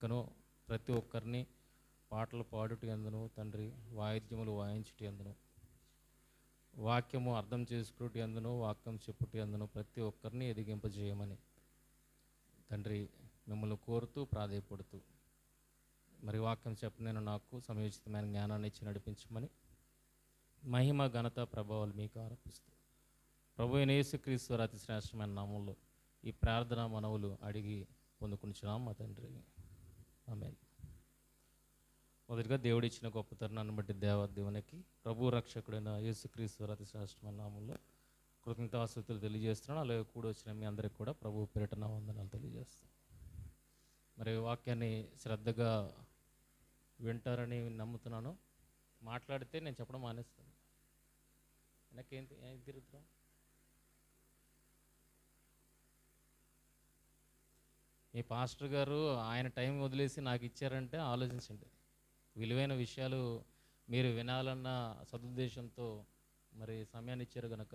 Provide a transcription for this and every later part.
కను ప్రతి ఒక్కరిని పాటలు పాడుట ఎందును తండ్రి, వాయిద్యములు వాయించుట ఎందును, వాక్యము అర్థం చేసుకుట ఎందును, వాక్యం చెప్పుట ఎందును ప్రతి ఒక్కరిని ఎదిగింపజేయమని తండ్రి మిమ్మల్ని కోరుతూ ప్రాధేయపడుతూ, మరి వాక్యం చెప్పిన నాకు సమయోచితమైన జ్ఞానాన్ని ఇచ్చి నడిపించమని మహిమ ఘనత ప్రభావాలు మీకు ఆరోపిస్తూ ప్రభు అయిన యేసుక్రీస్తు వారి అతి శ్రేష్టమైన నామంలో ఈ ప్రార్థన మనవులు అడిగి పొందుకుంటున్నాం మా తండ్రి, ఆమేన్. మొదటిగా దేవుడు ఇచ్చిన గొప్ప తరుణాన్ని బట్టి దేవునికి ప్రభు రక్షకుడైన యేసుక్రీస్తు వారి అతి శ్రేష్టమైన నామంలో కృతజ్ఞతాస్తుతులు తెలియజేస్తున్నాను. అలాగే కూడా వచ్చిన మీ అందరికి కూడా ప్రభు పేరిట నా వందనాలు తెలియజేస్తాను. మరి వాక్యాన్ని శ్రద్ధగా వింటారని నమ్ముతున్నాను. మాట్లాడితే నేను చెప్పడం మానేస్తాను. వెనకేంటి ఏం తిరుగుతున్నాం? మీ పాస్టర్ గారు ఆయన టైం వదిలేసి నాకు ఇచ్చారంటే ఆలోచించండి. విలువైన విషయాలు మీరు వినాలన్న సదుద్దేశంతో మరి సమయాన్ని ఇచ్చారు కనుక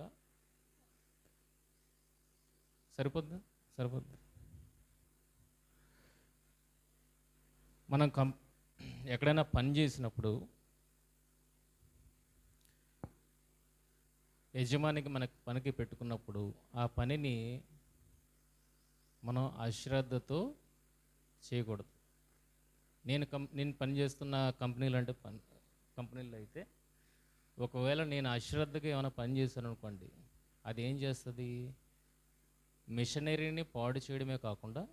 సరిపోద్ది. మనం ఎక్కడైనా పని చేసినప్పుడు యజమానికి మనకు పనికి పెట్టుకున్నప్పుడు ఆ పనిని మనం అశ్రద్ధతో చేయకూడదు. నేను పనిచేస్తున్న కంపెనీలు అంటే కంపెనీలో అయితే ఒకవేళ నేను అశ్రద్ధగా ఏమైనా పని చేశాను అనుకోండి, అది ఏం చేస్తుంది? మిషనరీని పాడు చేయడమే కాకుండా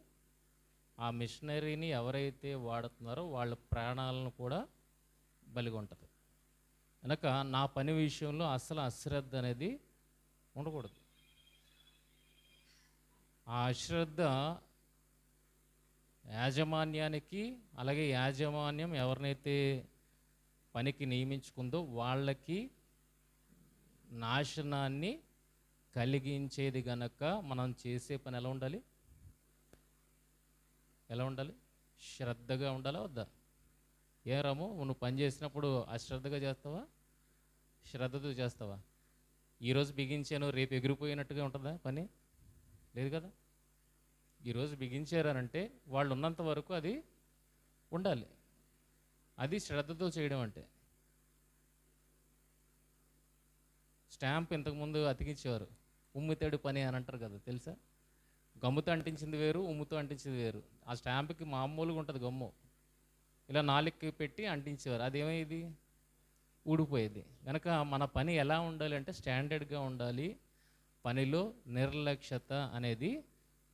ఆ మిషనరీని ఎవరైతే వాడుతున్నారో వాళ్ళ ప్రాణాలను కూడా బలిగొంటుంది. కనుక నా పని విషయంలో అస్సలు అశ్రద్ధ అనేది ఉండకూడదు. ఆ అశ్రద్ధ యాజమాన్యానికి, అలాగే యాజమాన్యం ఎవరినైతే పనికి నియమించుకుందో వాళ్ళకి నాశనాన్ని కలిగించేది గనక మనం చేసే పని ఎలా ఉండాలి? శ్రద్ధగా ఉండాలా వద్దా? ఏ రాము, నువ్వు పని చేసినప్పుడు అశ్రద్ధగా చేస్తావా, శ్రద్ధతో చేస్తావా? ఈరోజు బిగించాను రేపు ఎగిరిపోయినట్టుగా ఉంటుందా పని? లేదు కదా. ఈరోజు బిగించారనంటే వాళ్ళు ఉన్నంత వరకు అది ఉండాలి. అది శ్రద్ధతో చేయడం అంటే. స్టాంప్ ఇంతకుముందు అతికించేవారు, ఉమ్మితేడు పని అని అంటారు కదా, తెలుసా? గమ్ముతో అంటించింది వేరు, ఉమ్ముతో అంటించింది వేరు. ఆ స్టాంప్కి మామూలుగా ఉంటుంది గమ్ము, ఇలా నాలుగుకి పెట్టి అంటించేవారు. అదేమైంది? ఊడిపోయేది. కనుక మన పని ఎలా ఉండాలి అంటే స్టాండర్డ్గా ఉండాలి. పనిలో నిర్లక్ష్యత అనేది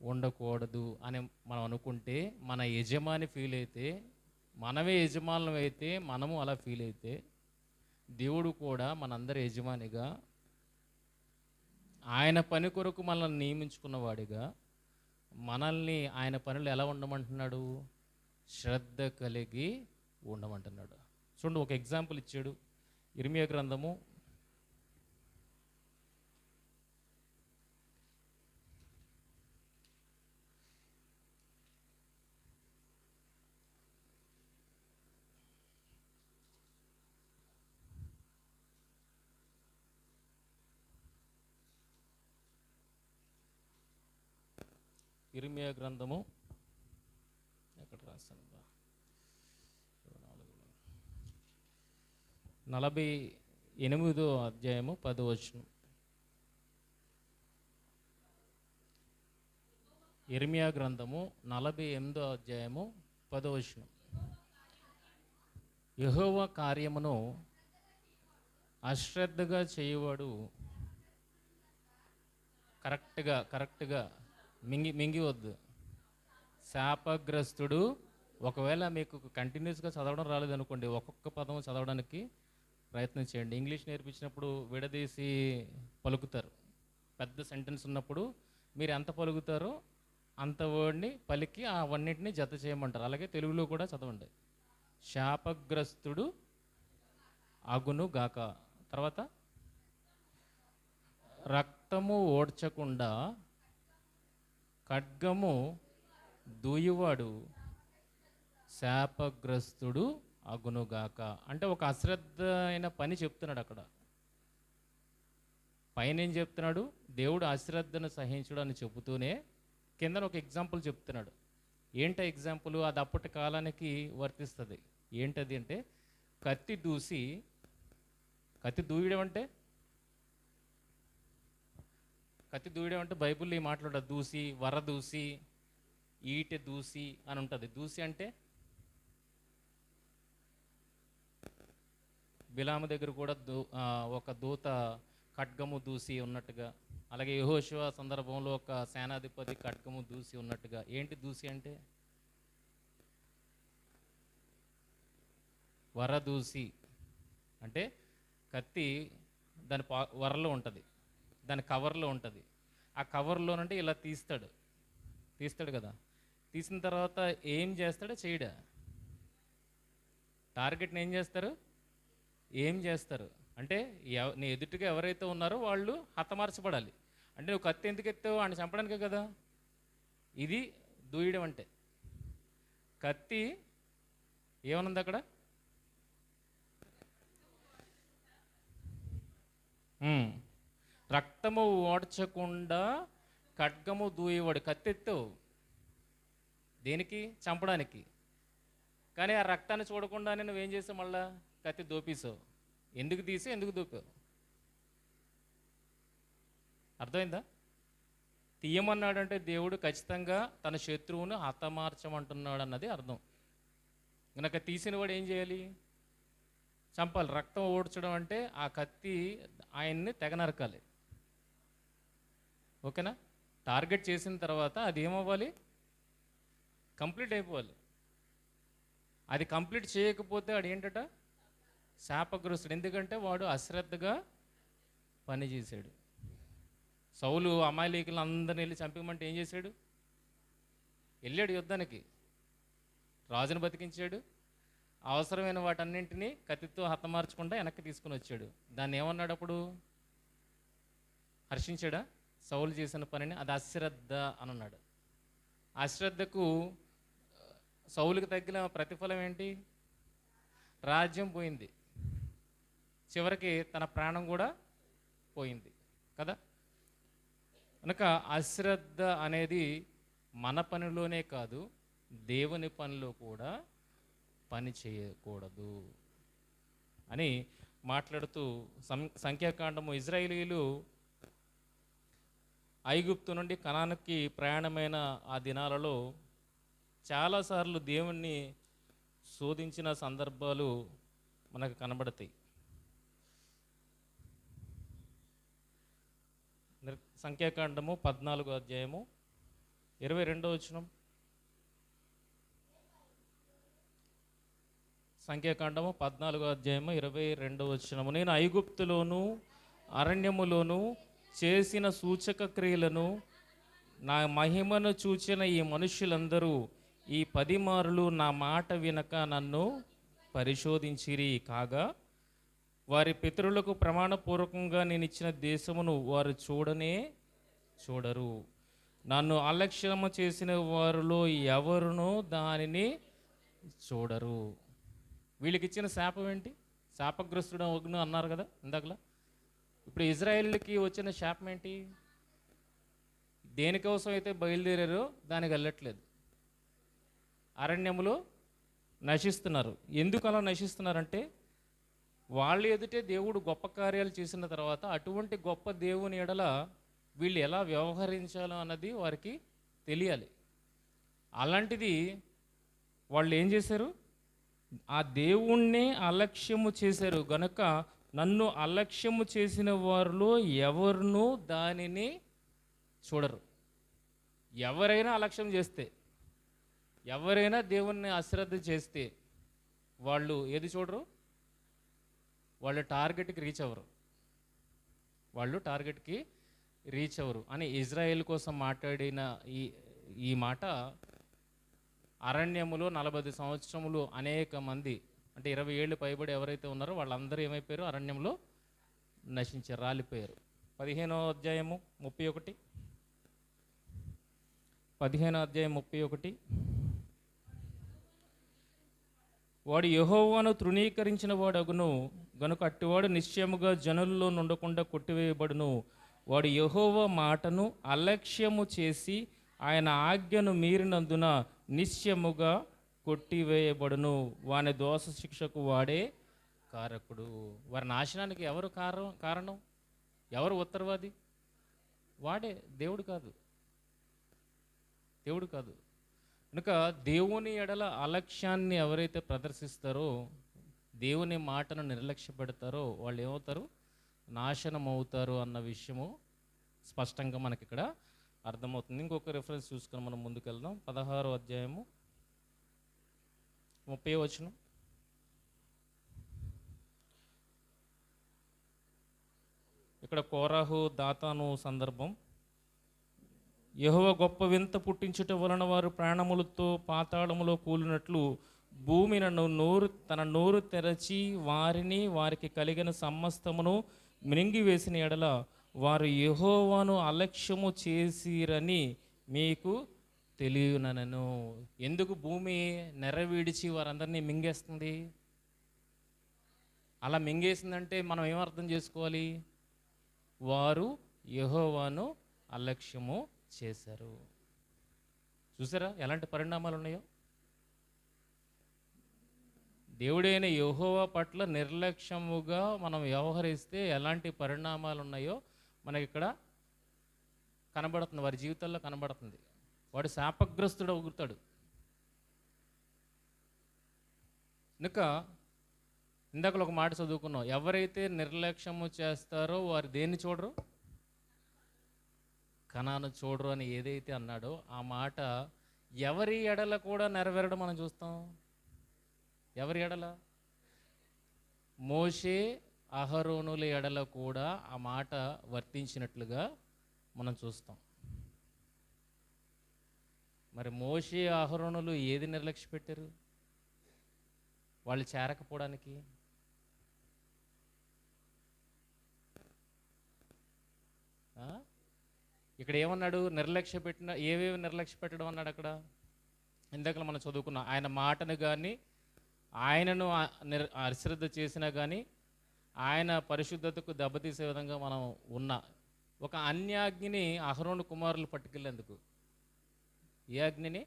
ఉండకూడదు అని మనం అనుకుంటే, మన యజమాని ఫీల్ అయితే, మనమే యజమానులం అయితే, మనము అలా ఫీల్ అయితే, దేవుడు కూడా మనందరి యజమానిగా, ఆయన పని కొరకు మనల్ని నియమించుకున్నవాడిగా మనల్ని ఆయన పనులు ఎలా ఉండమంటున్నాడు? శ్రద్ధ కలిగి ఉండమంటున్నాడు. చూడండి, ఒక ఎగ్జాంపుల్ ఇచ్చాడు. ఇర్మియా గ్రంథము 48వ అధ్యాయము 10వ వచనం. ఇర్మియా గ్రంథము 48వ అధ్యాయము 10వ వచనం. యెహోవా కార్యమును అశ్రద్ధగా చేయవాడు కరెక్ట్గా మింగివద్దు, శాపగ్రస్తుడు. ఒకవేళ మీకు కంటిన్యూస్గా చదవడం రాలేదనుకోండి, ఒక్కొక్క పదం చదవడానికి ప్రయత్నం చేయండి. ఇంగ్లీష్ నేర్పించినప్పుడు విడదీసి పలుకుతారు. పెద్ద సెంటెన్స్ ఉన్నప్పుడు మీరు ఎంత పలుకుతారో అంత వర్డ్ని పలికి అవన్నిటిని జత చేయమంటారు. అలాగే తెలుగులో కూడా చదవండి. శాపగ్రస్తుడు అగును గాక. తర్వాత రక్తము ఓడ్చకుండా ఖడ్గము దూయువాడు శాపగ్రస్తుడు అగునుగాక. అంటే ఒక అశ్రద్ధ అయిన పని చెప్తున్నాడు అక్కడ. పైన ఏం చెప్తున్నాడు? దేవుడు అశ్రద్ధను సహించడు అని చెబుతూనే కిందన ఒక ఎగ్జాంపుల్ చెప్తున్నాడు. ఏంట ఎగ్జాంపుల్? అది అప్పటి కాలానికి వర్తిస్తుంది. ఏంటది అంటే కత్తి దూసి, కత్తి దూయడం అంటే, కత్తి దూయడం అంటే బైబిల్లో ఈ మాట్లాడ దూసి, వర దూసి, ఈటె దూసి అని ఉంటుంది. దూసి అంటే బిలాము దగ్గర కూడా ఒక దూత ఖడ్గము దూసి ఉన్నట్టుగా, అలాగే యెహోషువ సందర్భంలో ఒక సేనాధిపతి ఖడ్గము దూసి ఉన్నట్టుగా. ఏంటి దూసి అంటే? వర దూసి అంటే కత్తి దాని వరలో ఉంటుంది, దాని కవర్లో ఉంటుంది. ఆ కవర్లోనంటే ఇలా తీస్తాడు, తీస్తాడు కదా. తీసిన తర్వాత ఏం చేస్తాడో చేయడా? టార్గెట్ని ఏం చేస్తారు? ఏం చేస్తారు అంటే నీ ఎదుటిగా ఎవరైతే ఉన్నారో వాళ్ళు హతమార్చబడాలి. అంటే నువ్వు కత్తి ఎందుకు ఎత్తావు? అని చంపడానికే కదా. ఇది దూయడం అంటే. కత్తి ఏమనుంది అక్కడ? రక్తము ఓడ్చకుండా ఖడ్గము దూయేవాడు. కత్తి ఎత్తావు దేనికి? చంపడానికి. కానీ ఆ రక్తాన్ని చూడకుండానే నువ్వేం చేసావు? మళ్ళా కత్తి దోపేసావు. ఎందుకు తీసి ఎందుకు దూపావు? అర్థమైందా? తీయమన్నాడంటే దేవుడు ఖచ్చితంగా తన శత్రువును హతమార్చమంటున్నాడు అన్నది అర్థం. కనుక తీసిన వాడు ఏం చేయాలి? చంపాలి. రక్తం ఓడ్చడం అంటే ఆ కత్తి ఆయన్ని తెగ నరకాలి. ఓకేనా? టార్గెట్ చేసిన తర్వాత అది ఏమవ్వాలి? కంప్లీట్ అయిపోవాలి. అది కంప్లీట్ చేయకపోతే వాడు ఏంటట? శాపగ్రస్తుడు. ఎందుకంటే వాడు అశ్రద్ధగా పనిచేశాడు. సౌలు అమాలేకులను అందరిని వెళ్ళి చంపమంటే ఏం చేశాడు? వెళ్ళాడు యుద్ధానికి, రాజును బతికించాడు, అవసరమైన వాటన్నింటినీ కత్తితో హతమార్చకుండా వెనక్కి తీసుకుని వచ్చాడు. దాన్ని ఏమన్నాడు అప్పుడు? హర్షించాడా? సౌలు చేసిన పనిని అది అశ్రద్ధ అని అన్నాడు. అశ్రద్ధకు సౌలుకి తగ్గిన ప్రతిఫలం ఏంటి? రాజ్యం పోయింది, చివరికి తన ప్రాణం కూడా పోయింది కదా. కనుక అశ్రద్ధ అనేది మన పనిలోనే కాదు, దేవుని పనిలో కూడా పని చేయకూడదు అని మాట్లాడుతూ సంఖ్యాకాండము ఇజ్రాయేలీలు ఐగుప్తు నుండి కనానుకి ప్రయాణమైన ఆ దినాలలో చాలాసార్లు దేవుణ్ణి శోధించిన సందర్భాలు మనకు కనబడతాయి. సంఖ్యాకాండము 14వ అధ్యాయము 22వ వచనం. సంఖ్యాకాండము 14వ అధ్యాయము 22వ వచనము. నేను ఐగుప్తులోను అరణ్యములోను చేసిన సూచక క్రియలను నా మహిమను చూచిన ఈ మనుష్యులందరూ ఈ 10 మారులు నా మాట వినక నన్ను పరిశోధించిరి. కాగా వారి పితరులకు ప్రమాణపూర్వకంగా నేను ఇచ్చిన దేశమును వారు చూడరు. నన్ను అలక్ష్యము చేసిన వారిలో ఎవరునూ దానిని చూడరు. వీళ్ళకి ఇచ్చిన శాపం ఏంటి? శాపగ్రస్తుడు అగ్ను అన్నారు కదా ఇందాకలా. ఇప్పుడు ఇజ్రాయేలుకి వచ్చిన శాపం ఏంటి? దేనికోసం అయితే బయలుదేరారో దానికి వెళ్ళట్లేదు, అరణ్యములో నశిస్తున్నారు. ఎందుకు అలా నశిస్తున్నారంటే వాళ్ళ ఎదుటే దేవుడు గొప్ప కార్యాలు చేసిన తర్వాత అటువంటి గొప్ప దేవుని ఎడల వీళ్ళు ఎలా వ్యవహరించాలో అన్నది వారికి తెలియాలి. అలాంటిది వాళ్ళు ఏం చేశారు? ఆ దేవుణ్ణే అలక్ష్యము చేశారు. గనుక నన్ను అలక్ష్యము చేసిన వారిలో ఎవరునూ దానిని చూడరు. ఎవరైనా అలక్ష్యం చేస్తే, ఎవరైనా దేవుణ్ణి అశ్రద్ధ చేస్తే వాళ్ళు ఏది చూడరు? వాళ్ళు టార్గెట్కి రీచ్ అవ్వరు. వాళ్ళు టార్గెట్కి రీచ్ అవ్వరు అని ఇజ్రాయేల్ కోసం మాట్లాడిన ఈ మాట అరణ్యములో 40 సంవత్సరములు అనేక మంది, అంటే 20 ఏళ్ళు పైబడి ఎవరైతే ఉన్నారో వాళ్ళందరూ ఏమైపోయారు? అరణ్యంలో నశించారు, రాలిపోయారు. 15వ అధ్యాయము 31. 15వ అధ్యాయం 31. వాడు యెహోవాను తృణీకరించిన వాడగును గనుక అట్టివాడు నిశ్చయముగా జనుల్లో నుండకుండా కొట్టివేయబడును. వాడు యెహోవా మాటను అలక్ష్యము చేసి ఆయన ఆజ్ఞను మీరినందున నిశ్చయముగా కొట్టివేయబడును. వాని దోష శిక్షకు వాడే కారకుడు. వారి నాశనానికి ఎవరు కారణం? ఎవరు ఉత్తరవాది? వాడే, దేవుడు కాదు. దేవుడు కాదు. కనుక దేవుని ఎడల అలక్ష్యాన్ని ఎవరైతే ప్రదర్శిస్తారో, దేవుని మాటను నిర్లక్ష్య పెడతారో వాళ్ళు ఏమవుతారు? నాశనం అవుతారు అన్న విషయము స్పష్టంగా మనకి ఇక్కడ అర్థమవుతుంది. ఇంకొక రిఫరెన్స్ చూసుకొని మనం ముందుకెళ్దాం. 16వ అధ్యాయము 30వ వచనం. ఇక్కడ కోరాహు దాతాను సందర్భం. యెహోవా గొప్ప వింత పుట్టించుట వలన వారు ప్రాణములతో పాతాళములో కూలినట్లు భూమి తన నోరు తెరచి వారిని వారికి కలిగిన సమస్తమును మింగివేసిన ఎడల వారు యెహోవాను అలక్ష్యము చేసిరని మీకు తెలియనను. ఎందుకు భూమి నెరవిడిచి వారందరినీ మింగేస్తుంది? అలా మింగేసిందంటే మనం ఏమర్థం చేసుకోవాలి? వారు యెహోవాను అలక్ష్యము చేశారు. చూసారా ఎలాంటి పరిణామాలు ఉన్నాయో? దేవుడైన యెహోవా పట్ల నిర్లక్ష్యముగా మనం వ్యవహరిస్తే ఎలాంటి పరిణామాలు ఉన్నాయో మనకి ఇక్కడ కనబడుతుంది, వారి జీవితాల్లో కనబడుతుంది. వాడు శాపగ్రస్తుడు అవుతాడు. కనుక ఇందాక ఒక మాట చదువుకున్నాం, ఎవరైతే నిర్లక్ష్యము చేస్తారో వారు దేన్ని చూడరు? కనాను చూడరు అని ఏదైతే అన్నాడో ఆ మాట ఎవరి ఎడల కూడా నెరవేరడం మనం చూస్తాం. ఎవరి ఎడల? మోషే అహరోనుల ఎడల కూడా ఆ మాట వర్తించినట్లుగా మనం చూస్తాం. మరి మోషే అహరోనులు ఏది నిర్లక్ష్య పెట్టారు వాళ్ళు చేరకపోవడానికి? ఇక్కడ ఏమన్నాడు? నిర్లక్ష్య పెట్టిన ఏవేవి నిర్లక్ష్య పెట్టడం అన్నాడు అక్కడ. ఇందాక మనం చదువుకున్నాం, ఆయన మాటను కానీ ఆయనను అశ్రద్ధ చేసినా కానీ ఆయన పరిశుద్ధతకు దెబ్బతీసే విధంగా మనం ఉన్న ఒక అన్యాగ్నిని అహరోను కుమారులు పట్టుకెళ్ళేందుకు. ఏ అగ్నిని?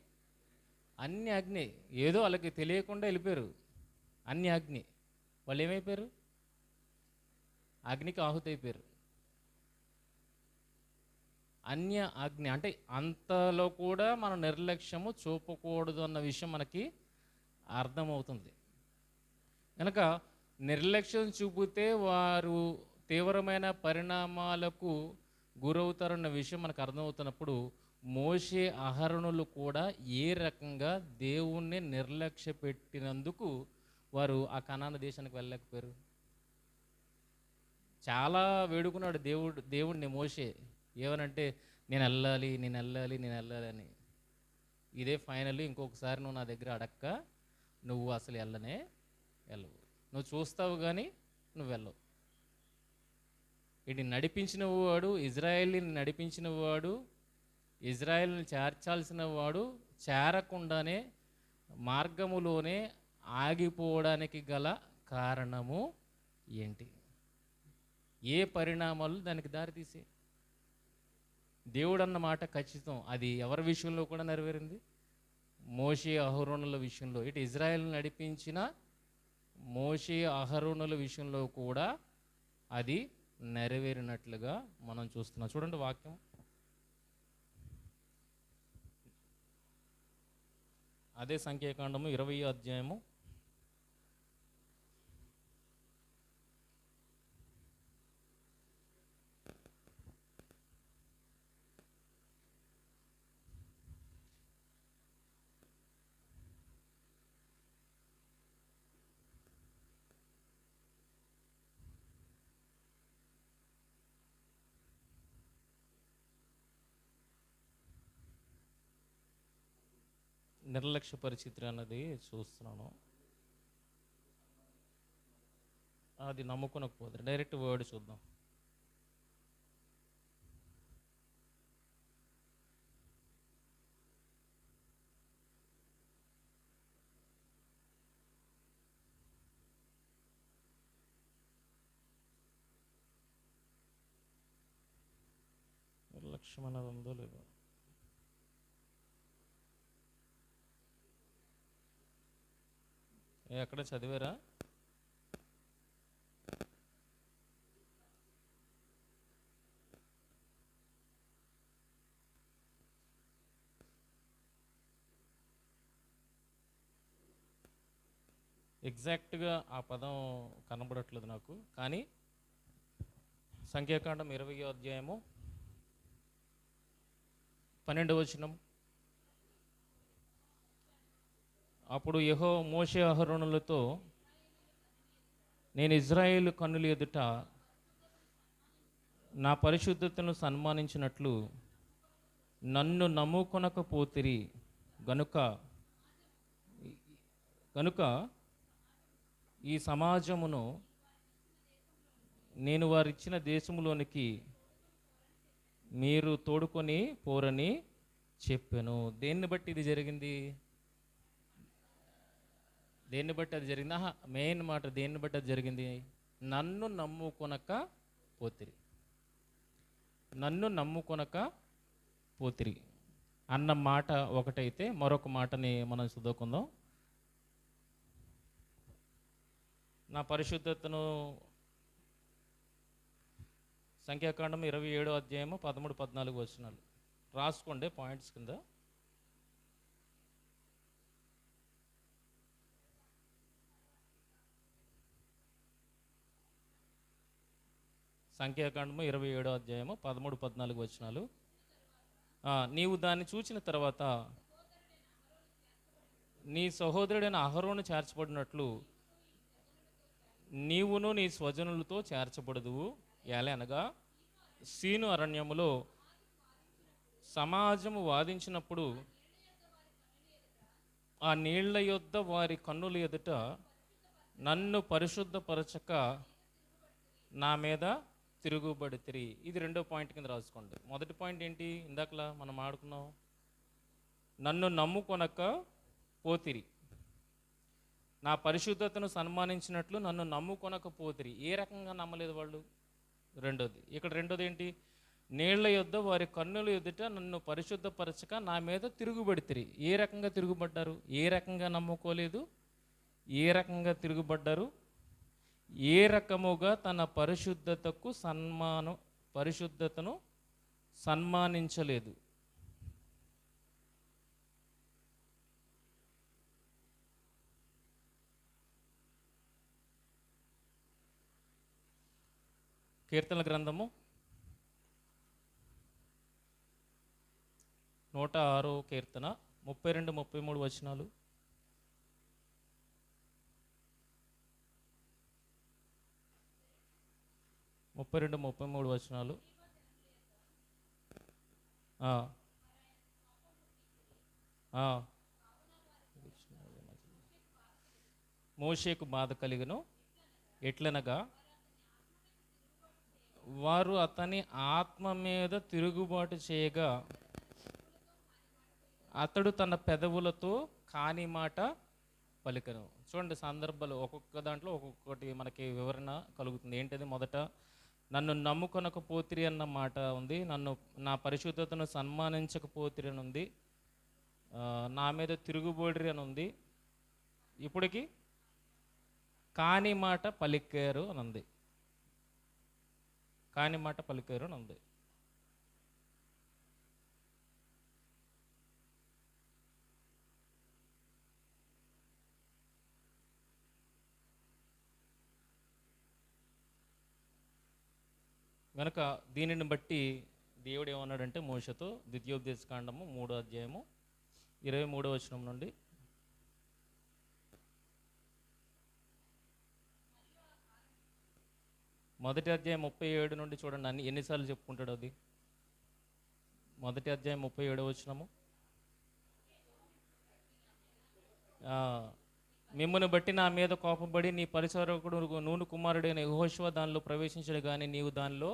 అన్య అగ్ని. ఏదో వాళ్ళకి తెలియకుండా వెళ్ళిపోయారు. అన్య అగ్ని. వాళ్ళు ఏమైపోయారు? అగ్నికి ఆహుతి అయిపోయారు. అన్య అగ్ని అంటే అంతలో కూడా మనం నిర్లక్ష్యము చూపకూడదు అన్న విషయం మనకి అర్థమవుతుంది. కనుక నిర్లక్ష్యం చూపితే వారు తీవ్రమైన పరిణామాలకు గురవుతారన్న విషయం మనకు అర్థమవుతున్నప్పుడు మోషే అహరోనులు కూడా ఏ రకంగా దేవుణ్ణి నిర్లక్ష్య పెట్టినందుకు వారు ఆ కనాను దేశానికి వెళ్ళలేకపోయారు. చాలా వేడుకున్నాడు దేవుడిని మోషే. ఏమనంటే నేను వెళ్ళాలి అని. ఇదే ఫైనల్. ఇంకొకసారి నువ్వు నా దగ్గర అడక్క, నువ్వు అసలు వెళ్ళవు. నువ్వు చూస్తావు కానీ నువ్వు వెళ్ళవు. ఇది నడిపించిన వాడు, ఇజ్రాయేల్ని నడిపించిన వాడు, ఇజ్రాయేల్ని చేర్చాల్సిన వాడు చేరకుండానే మార్గములోనే ఆగిపోవడానికి గల కారణము ఏంటి? ఏ పరిణామాలు దానికి దారితీసే? దేవుడు అన్న మాట ఖచ్చితం. అది ఎవరి విషయంలో కూడా నెరవేరింది? మోషే అహరోనుల విషయంలో. ఇటు ఇజ్రాయెల్ నడిపించిన మోషే అహరోనుల విషయంలో కూడా అది నెరవేరినట్లుగా మనం చూస్తున్నాం. చూడండి వాక్యం. అదే సంఖ్యాకాండము 20వ అధ్యాయము 'నిర్లక్ష్య పరిస్థితి' అన్నది చూస్తున్నాను. అది నమ్ముకొనకపోతే డైరెక్ట్ వర్డ్ చూద్దాం. నిర్లక్ష్యం అన్నది ఉందో లేదో. ఎక్కడ చదివారా? ఎగ్జాక్ట్గా ఆ పదం కనబడట్లేదు నాకు, కానీ సంఖ్యాకాండం 20వ అధ్యాయము 12వ వచనం. అప్పుడు మోషే అహరోనులతో, నేను ఇజ్రాయేలు కన్నుల ఎదుట నా పరిశుద్ధతను సన్మానించినట్లు నన్ను నమ్ముకొనకపోతిరి గనుక గనుక ఈ సమాజమును నేను వారిచ్చిన దేశంలోనికి మీరు తోడుకొని పోరని చెప్పాను. దేన్ని బట్టి ఇది జరిగింది? దేన్ని బట్టి అది జరిగింది? మెయిన్ మాట, దేన్ని బట్టి అది జరిగింది? నన్ను నమ్ముకొనక పోతిరి, నన్ను నమ్ముకొనక పోతిరి అన్న మాట ఒకటైతే, మరొక మాటని మనం చదువుకుందాం. నా పరిశుద్ధతను, సంఖ్యాకాండం 27వ అధ్యాయము 13-14 వచనాలు రాసుకోండి పాయింట్స్ కింద. సంఖ్యాకాండము 27వ అధ్యాయము 13-14 వచనాలు. నీవు దాన్ని చూచిన తర్వాత నీ సహోదరుడైన అహరోను చేర్చబడినట్లు నీవును నీ స్వజనులతో చేర్చబడదువు. అనగా సీను అరణ్యములో సమాజము వాదించినప్పుడు ఆ నీళ్ల యొద్ద వారి కన్నుల ఎదుట నన్ను పరిశుద్ధపరచక నా మీద తిరుగుబడితిరి. ఇది రెండో పాయింట్ కింద రాసుకోండి. మొదటి పాయింట్ ఏంటి? ఇందాకలా మనం ఆడుకున్నాం, నన్ను నమ్ముకొనక పోతిరి, నా పరిశుద్ధతను సన్మానించినట్లు నన్ను నమ్ముకొనకపోతిరి. ఏ రకంగా నమ్మలేదు వాళ్ళు? రెండోది, ఇక్కడ రెండోది ఏంటి? నీళ్ల యొద్ద వారి కన్నుల ఎదుట నన్ను పరిశుద్ధపరచక నా మీద తిరుగుబడితిరి. ఏ రకంగా తిరుగుబడ్డారు? ఏ రకంగా నమ్ముకోలేదు? ఏ రకంగా తిరుగుబడ్డారు? ఏ రకముగా తన పరిశుద్ధతను సన్మానించలేదు. కీర్తనల గ్రంథము 106వ కీర్తన 32-33 వచనాలు. వచనాలు. మోషేకు బాధ కలిగను ఎట్లనగా వారు అతని ఆత్మ మీద తిరుగుబాటు చేయగా అతడు తన పెదవులతో కాని మాట పలికను. చూడండి, సందర్భాలు ఒక్కొక్క దాంట్లో ఒక్కొక్కటి మనకి వివరణ కలుగుతుంది. ఏంటది? మొదట నన్ను నమ్ముకొనకపోతిరి అన్న మాట ఉంది, నా పరిశుద్ధతను సన్మానించకపోతిరి అని ఉంది, నా మీద తిరుగుబడిరి అని ఉంది, ఇప్పటికి కాని మాట పలికారు అని ఉంది. కాని మాట పలికారు అని ఉంది. కనుక దీనిని బట్టి దేవుడు ఏమన్నాడంటే మోషతో, ద్వితీయోపదేశకాండము 3వ అధ్యాయము 23వ వచనం నుండి, మొదటి అధ్యాయం 37 నుండి చూడండి. ఎన్నిసార్లు చెప్పుకుంటాడు అది? మొదటి అధ్యాయం 37వ వచనము, మిమ్మల్ని బట్టి నా మీద కోపపడి నీ పరిచారకుడు నూను కుమారుడైన యెహోషువ దానిలో ప్రవేశించడు కానీ నీవు దానిలో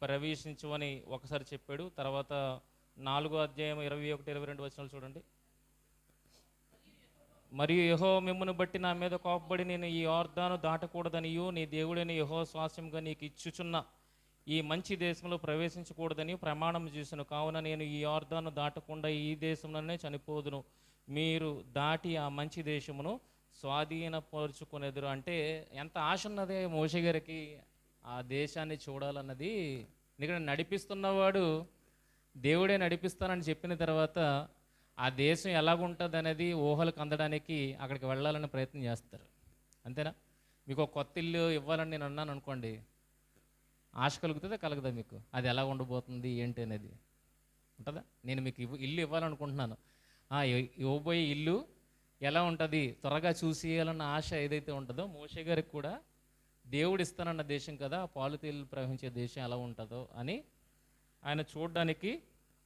ప్రవేశించవని ఒకసారి చెప్పాడు. తర్వాత 4వ అధ్యాయం 21-22 వచనాలు చూడండి. మరియు యెహోవా మిమ్మును బట్టి నా మీద కోపపడి నేను ఈ యొర్దాను దాటకూడదనియు నీ దేవుడైన యెహోవా స్వాస్యంగా నీకు ఇచ్చుచున్న ఈ మంచి దేశంలో ప్రవేశించకూడదని ప్రమాణం చేశాను. కావున నేను ఈ యొర్దాను దాటకుండా ఈ దేశంలోనే చనిపోదును. మీరు దాటి ఆ మంచి దేశమును స్వాధీనపరుచుకునేదురు అంటే ఎంత ఆశ ఉన్నది మోషే గారికి ఆ దేశాన్ని చూడాలన్నది. ఎందుకంటే నడిపిస్తున్నవాడు దేవుడే నడిపిస్తానని చెప్పిన తర్వాత ఆ దేశం ఎలాగుంటుంది అనేది ఊహలకు అందడానికి అక్కడికి వెళ్ళాలని ప్రయత్నం చేస్తారు. అంతేనా? మీకు ఒక కొత్త ఇల్లు ఇవ్వాలని నేను అన్నాను అనుకోండి, ఆశ కలుగుతుందా కలగదా మీకు? అది ఎలా ఉండబోతుంది ఏంటి అనేది ఉంటుందా? నేను మీకు ఇల్లు ఇవ్వాలనుకుంటున్నాను, ఇవ్వబోయే ఇల్లు ఎలా ఉంటుంది త్వరగా చూసేయాలన్న ఆశ ఏదైతే ఉంటుందో, మోషే గారికి కూడా దేవుడు ఇస్తానన్న దేశం కదా, పాలు తేలు ప్రవహించే దేశం ఎలా ఉంటుందో అని ఆయన చూడడానికి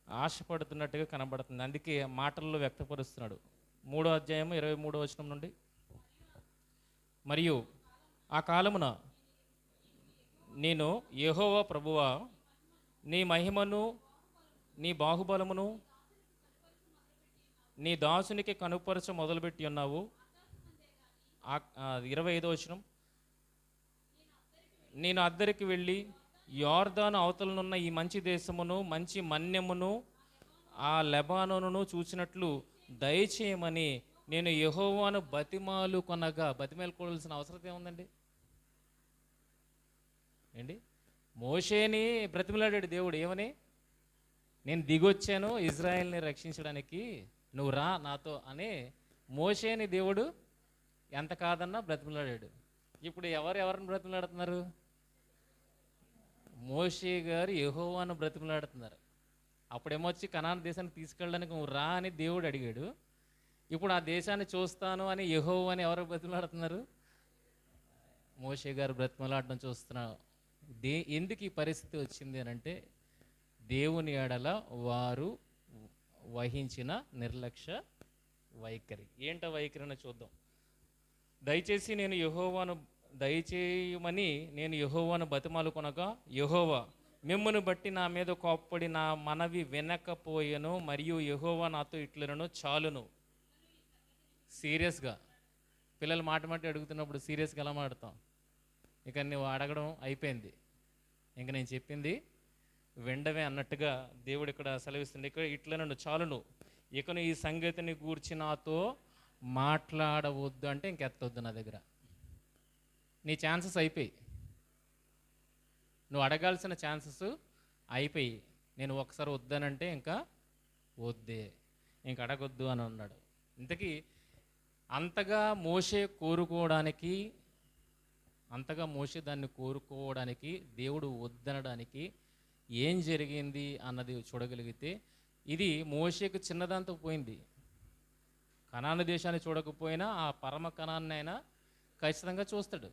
ఆశపడుతున్నట్టుగా కనబడుతుంది. అందుకే మాటల్లో వ్యక్తపరుస్తున్నాడు. 3వ అధ్యాయము 23వ వచనం నుండి, మరియు ఆ కాలమున నేను యెహోవా ప్రభువా, నీ మహిమను నీ బాహుబలమును నీ దాసునికి కనుపరచ మొదలుపెట్టి ఉన్నావు. 25వ వచనం, నేను అద్దరికి వెళ్ళి యోర్దాను అవతలనున్న ఈ మంచి దేశమును మంచి మన్యమును ఆ లెబానోనును చూసినట్లు దయచేయమని నేను యెహోవాను బతిమాలు కొనగా. బతిమాలుకోవాల్సిన అవసరం ఏముందండి ఏంటి? మోషేని బ్రతిమలాడాడు దేవుడు ఏమని? నేను దిగొచ్చాను ఇజ్రాయెల్ని రక్షించడానికి, నువ్వు రా నాతో అని మోషేని దేవుడు ఎంత కాదన్నా బ్రతిమలాడాడు. ఇప్పుడు ఎవరిని బ్రతిమలాడుతున్నారు? మోషే గారు యెహోవాను బ్రతిమలాడుతున్నారు. అప్పుడేమొచ్చి కనాను దేశానికి తీసుకెళ్ళడానికి నువ్వు రా అని దేవుడు అడిగాడు. ఇప్పుడు ఆ దేశాన్ని చూస్తాను అని యెహోవాని ఎవరు బ్రతిమలాడుతున్నారు? మోషే గారు బ్రతిమలాడడం చూస్తున్నావు. ఎందుకు ఈ పరిస్థితి వచ్చింది అని అంటే, దేవుని ఎడల వారు వహించిన నిర్లక్ష్య వైఖరి. ఏంట వైఖరి అని చూద్దాం. దయచేయమని నేను యెహోవాను బతిమాలు కొనగా, యెహోవా మిమ్మును బట్టి నా మీద కోప్పడి నా మనవి వినకపోయెను, మరియు యెహోవా నాతో ఇట్లనను, చాలును. సీరియస్గా పిల్లలు మాట అడుగుతున్నప్పుడు సీరియస్గా ఎలా మాడతాం? ఇక నువ్వు అడగడం అయిపోయింది, ఇంక నేను చెప్పింది విండవే అన్నట్టుగా దేవుడు ఇక్కడ సెలవిస్తుంది. ఇక్కడ ఇట్లనను, చాలును, ఇకను ఈ సంగతిని గూర్చి నాతో మాట్లాడవద్దు అంటే ఇంకెత్తవద్దు నా దగ్గర. నీ ఛాన్సెస్ అయిపోయి, నువ్వు అడగాల్సిన ఛాన్సెస్ అయిపోయి, నేను ఒకసారి వద్దానంటే ఇంకా వద్దే, ఇంక అడగొద్దు అని అన్నాడు. ఇంతకీ అంతగా మోషే దాన్ని కోరుకోవడానికి దేవుడు వద్దనడానికి ఏం జరిగింది అన్నది చూడగలిగితే, ఇది మోషేకు చిన్నదాంతో పోయింది. కనాను దేశాన్ని చూడకపోయినా ఆ పరమ కనాన్ని అయినా ఖచ్చితంగా చూస్తాడు.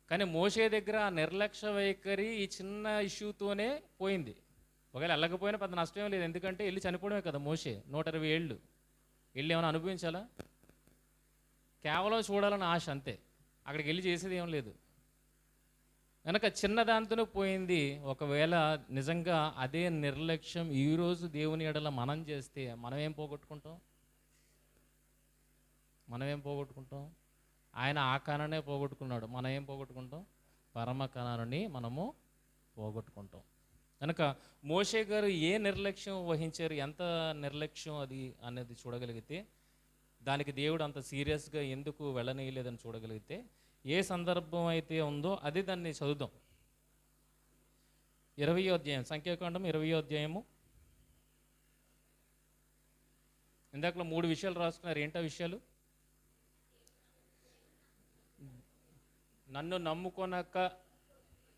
కానీ మోషే దగ్గర ఆ నిర్లక్ష్య వైఖరి ఈ చిన్న ఇష్యూతోనే పోయింది. ఒకవేళ వెళ్ళకపోయినా పెద్ద నష్టం లేదు, ఎందుకంటే వెళ్ళి చనిపోవడమే కదా మోషే. 120 ఏళ్ళు వెళ్ళి ఏమైనా అనుభవించాలా? కేవలం చూడాలని ఆశ అంతే, అక్కడికి వెళ్ళి చేసేది ఏం లేదు. కనుక చిన్నదాంతోనే పోయింది. ఒకవేళ నిజంగా అదే నిర్లక్ష్యం ఈరోజు దేవుని ఎడల మనం చేస్తే మనం ఏం పోగొట్టుకుంటాం? ఆయన ఆ కణాన్నే పోగొట్టుకున్నాడు, మనం ఏం పోగొట్టుకుంటాం? పరమ కణాన్ని మనము పోగొట్టుకుంటాం. కనుక మోషే గారు ఏ నిర్లక్ష్యం వహించారు, ఎంత నిర్లక్ష్యం అది అనేది చూడగలిగితే, దానికి దేవుడు అంత సీరియస్గా ఎందుకు వెళ్ళనీయలేదని చూడగలిగితే, ఏ సందర్భం అయితే ఉందో అది దాన్ని చదువుదాం. 20వ అధ్యాయం, సంఖ్యాకాండం 20వ అధ్యాయము. ఇందాకలో 3 విషయాలు రాసుకున్నారు. ఏంటా విషయాలు? నన్ను నమ్ముకొనక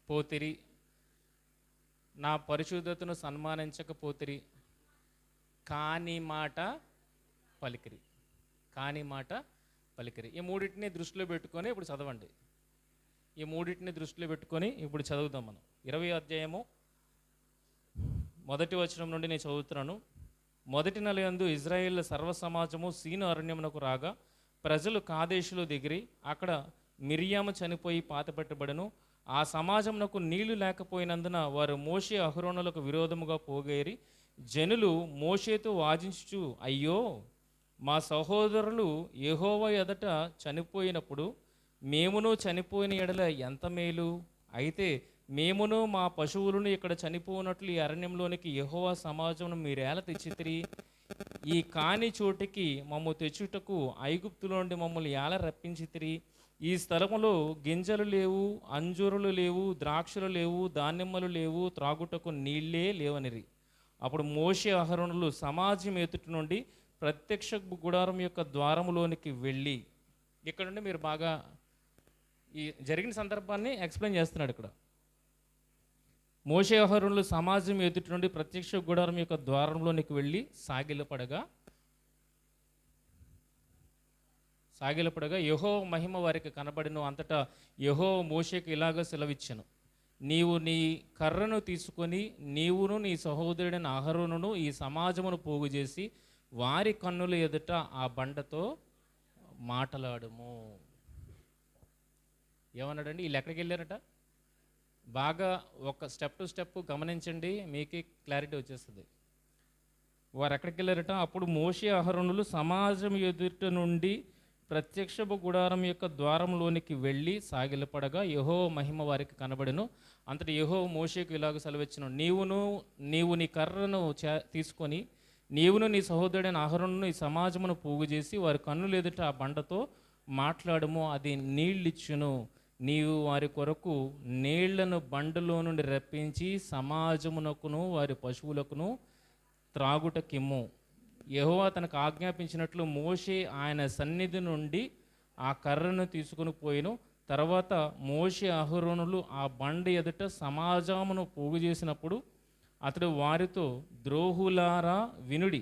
పోతిరి, నా పరిశుద్ధతను సన్మానించకపోతిరి, కాని మాట పలికిరి. ఈ మూడింటిని దృష్టిలో పెట్టుకొని ఇప్పుడు చదవండి. ఇప్పుడు చదువుదాం మనం. 20వ అధ్యాయము 1వ వచనం నుండి నేను చదువుతున్నాను. మొదటి నెల యందు ఇజ్రాయేల్ సర్వ సమాజము సీను అరణ్యమునకు రాగా, ప్రజలు కాదేశులో దిగిరి. అక్కడ మిరియాము చనిపోయి పాతపెట్టబడెను. ఆ సమాజమునకు నీళ్లు లేకపోయినందున వారు మోషే అహరోనులకు విరోధముగా పోగేరి, జనులు మోషేతో వాదించుచు, అయ్యో, మా సహోదరులు యెహోవా ఎదుట చనిపోయినప్పుడు మేమును చనిపోయిన ఎడల ఎంత మేలు. అయితే మేమును మా పశువులను ఇక్కడ చనిపోయినట్లు ఈ అరణ్యంలోనికి యెహోవా సమాజమును మీరేలా తెచ్చితిరి? ఈ కాని చోటికి మమ్ము తెచ్చుటకు ఐగుప్తులో నుండి మమ్మల్ని ఎలా రప్పించితిరి? ఈ స్థలములో గింజలు లేవు, అంజూరులు లేవు, ద్రాక్షలు లేవు, దానిమ్మలు లేవు, త్రాగుటకు నీళ్ళే లేవనిరి. అప్పుడు మోషే అహరోనులు సమాజం ఎదుటి నుండి ప్రత్యక్ష గుడారం యొక్క ద్వారములోనికి వెళ్ళి, ఇక్కడ నుండి మీరు బాగా ఈ జరిగిన సందర్భాన్ని ఎక్స్ప్లెయిన్ చేస్తున్నాడు ఇక్కడ. మోషే అహరోనులు సమాజం ఎదుటి నుండి ప్రత్యక్ష గుడారం యొక్క ద్వారంలోనికి వెళ్ళి సాగిలపడగా యెహోవా మహిమ వారికి కనబడిను. అంతటా యెహోవా మోషేకు ఇలాగ సెలవిచ్చెను, నీవు నీ కర్రను తీసుకొని నీవును నీ సహోదరుడైన అహరోనును ఈ సమాజమును పోగు చేసి వారి కన్నుల ఎదుట ఆ బండతో మాటలాడుము. ఏమన్నాడండి? వీళ్ళు ఎక్కడికి వెళ్ళారట? బాగా ఒక స్టెప్ టు స్టెప్ గమనించండి, మీకే క్లారిటీ వచ్చేస్తుంది. వారు ఎక్కడికి వెళ్ళారట? అప్పుడు మోషే అహరోనులు సమాజం ఎదుట నుండి ప్రత్యక్షపు గుడారం యొక్క ద్వారంలోనికి వెళ్ళి సాగిలపడగా యెహోవా మహిమ వారికి కనబడెను. అంతటి యెహోవా మోషేకు ఇలాగ సెలవిచ్చెను, నీవు నీ కర్రను తీసుకొని నీవును నీ సహోదరుడైన అహరోనును ఈ సమాజమును పోగు చేసి వారి కన్నులు ఎదుట ఆ బండతో మాట్లాడము, అది నీళ్ళిచ్చును. నీవు వారి కొరకు నీళ్లను బండలో నుండి రప్పించి సమాజమునకును వారి పశువులకును త్రాగుటకిమ్ము. యెహోవా తనకు ఆజ్ఞాపించినట్లు మోషే ఆయన సన్నిధి నుండి ఆ కర్రను తీసుకుని పోయిను. తర్వాత మోషే అహరోనులు ఆ బండ ఎదుట సమాజమును పోగు చేసినప్పుడు అతడు వారితో, ద్రోహులారా వినుడి,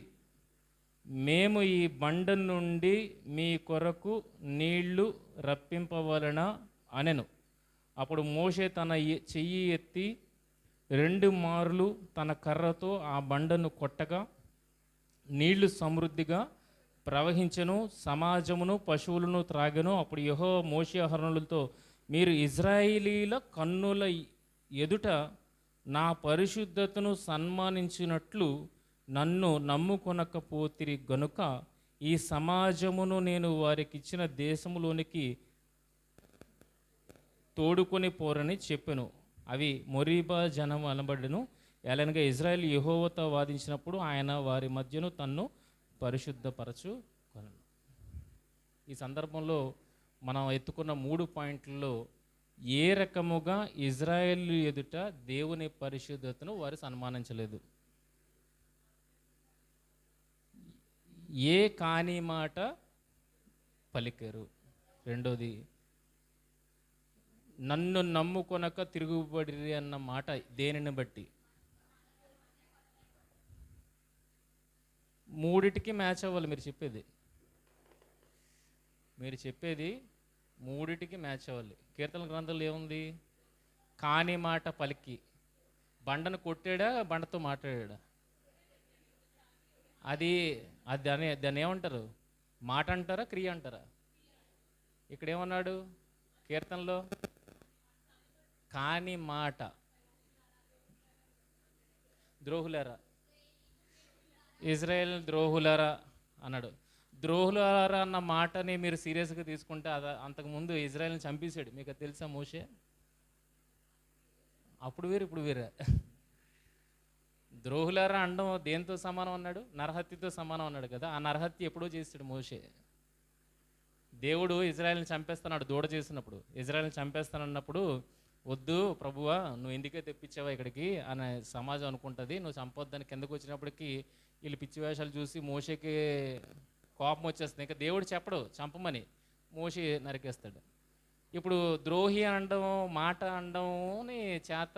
మేము ఈ బండ నుండి మీ కొరకు నీళ్లు రప్పింపవలన అనెను. అప్పుడు మోషే తన చెయ్యి ఎత్తి 2 మార్లు తన కర్రతో ఆ బండను కొట్టగా నీళ్లు సమృద్ధిగా ప్రవహించెను, సమాజమును పశువులను త్రాగెను. అప్పుడు యెహోవా మోషే అహరోనులతో, మీరు ఇశ్రాయేలీల కన్నుల ఎదుట నా పరిశుద్ధతను సన్మానించినట్లు నన్ను నమ్ముకొనకపోతిరి గనుక ఈ సమాజమును నేను వారికిచ్చిన దేశములోనికి తోడుకొని పోరని చెప్పెను. అవి మొరీబా జనం అనబడెను. ఎలానగా ఇజ్రాయెల్ యెహోవాతో వాదించినప్పుడు ఆయన వారి మధ్యను తన్ను పరిశుద్ధపరచుకొనెను. ఈ సందర్భంలో మనం ఎత్తుకున్న 3 పాయింట్లలో ఏ రకముగా ఇజ్రాయెల్ ఎదుట దేవుని పరిశుద్ధతను వారు సన్మానించలేదు, ఏ కాని మాట పలికారు. రెండోది, నన్ను నమ్ముకొనక తిరుగుబడిరి అన్న మాట దేనిని బట్టి? మూడిటికి మ్యాచ్ అవ్వాలి. మీరు చెప్పేది మూడిటికి మ్యాచ్ అవ్వాలి. కీర్తన గ్రంథంలో ఏముంది? కాని మాట పలికి బండను కొట్టాడా, బండతో మాట్లాడా? అది దాన్ని ఏమంటారు? మాట అంటారా, క్రియ అంటారా? ఇక్కడ ఏమన్నాడు కీర్తనలో? కాని మాట. ద్రోహులారా, ఇజ్రాయేల్ ద్రోహులారా అన్నాడు. ద్రోహులారా అన్న మాటని మీరు సీరియస్గా తీసుకుంటే అంతకుముందు ఇజ్రాయేల్ని చంపేశాడు. మీకు అది తెలుసా? మోషే అప్పుడు వేరు ఇప్పుడు వేరే. ద్రోహులారా అండం దేంతో సమానం అన్నాడు? నరహత్యతో సమానం అన్నాడు కదా. ఆ నరహత్య ఎప్పుడో చేశాడు మోషే. దేవుడు ఇజ్రాయేల్ని చంపేస్తున్నాడు దూడ చేసినప్పుడు. ఇజ్రాయేల్ని చంపేస్తానన్నప్పుడు, వద్దు ప్రభువా, నువ్వు ఎందుకే తెప్పించావా ఇక్కడికి అనే సమాజం అనుకుంటుంది. నువ్వు చంపొద్దని కిందకు వచ్చినప్పటికీ వీళ్ళు పిచ్చి వేషాలు చూసి మోషేకి కోపం వచ్చేస్తుంది. ఇంకా దేవుడు చెప్పడు చంపమని, మోషే నరికేస్తాడు. ఇప్పుడు ద్రోహి అనడం, మాట అనడంని చేత.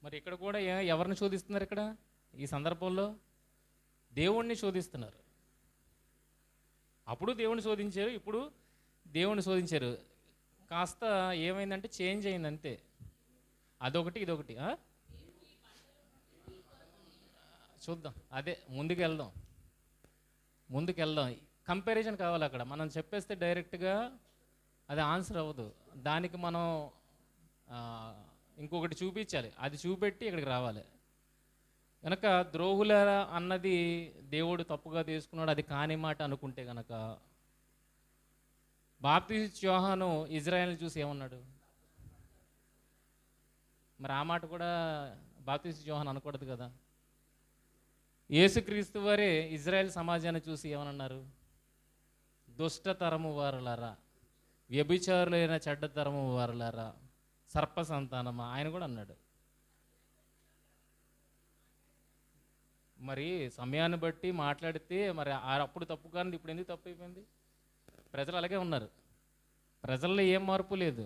మరి ఇక్కడ కూడా ఎవరిని శోధిస్తున్నారు? ఇక్కడ ఈ సందర్భంలో దేవుణ్ణి శోధిస్తున్నారు. అప్పుడు దేవుణ్ణి శోధించారు, ఇప్పుడు దేవుణ్ణి శోధించారు. కాస్త ఏమైందంటే చేంజ్ అయింది అంతే. అదొకటి ఇదొకటి. చూద్దాం, అదే ముందుకు వెళ్దాం. కంపారిజన్ కావాలి. అక్కడ మనం చెప్పేస్తే డైరెక్ట్గా అది ఆన్సర్ అవ్వదు. దానికి మనం ఇంకొకటి చూపించాలి. అది చూపెట్టి ఇక్కడికి రావాలి. కనుక ద్రోహుల అన్నది దేవుడు తప్పుగా తీసుకున్నాడు, అది కాని మాట అనుకుంటే కనుక, బాప్తిస్మ యోహాను ఇజ్రాయెల్ని చూసి ఏమన్నాడు? మరి ఆ మాట కూడా బాప్తిస్మ యోహాను అనకూడదు కదా. యేసుక్రీస్తు వారే ఇజ్రాయెల్ సమాజాన్ని చూసి ఏమన్నారు? దుష్టతరము వారులారా, వ్యభిచారులైన చెడ్డతరము వారులారా, సర్ప సంతానమా, ఆయన కూడా అన్నాడు. మరి సమయాన్ని బట్టి మాట్లాడితే మరి అప్పుడు తప్పు కానీ ఇప్పుడు ఎందుకు తప్పు అయిపోయింది? ప్రజలు అలాగే ఉన్నారు. ప్రజల్లో ఏం మార్పు లేదు.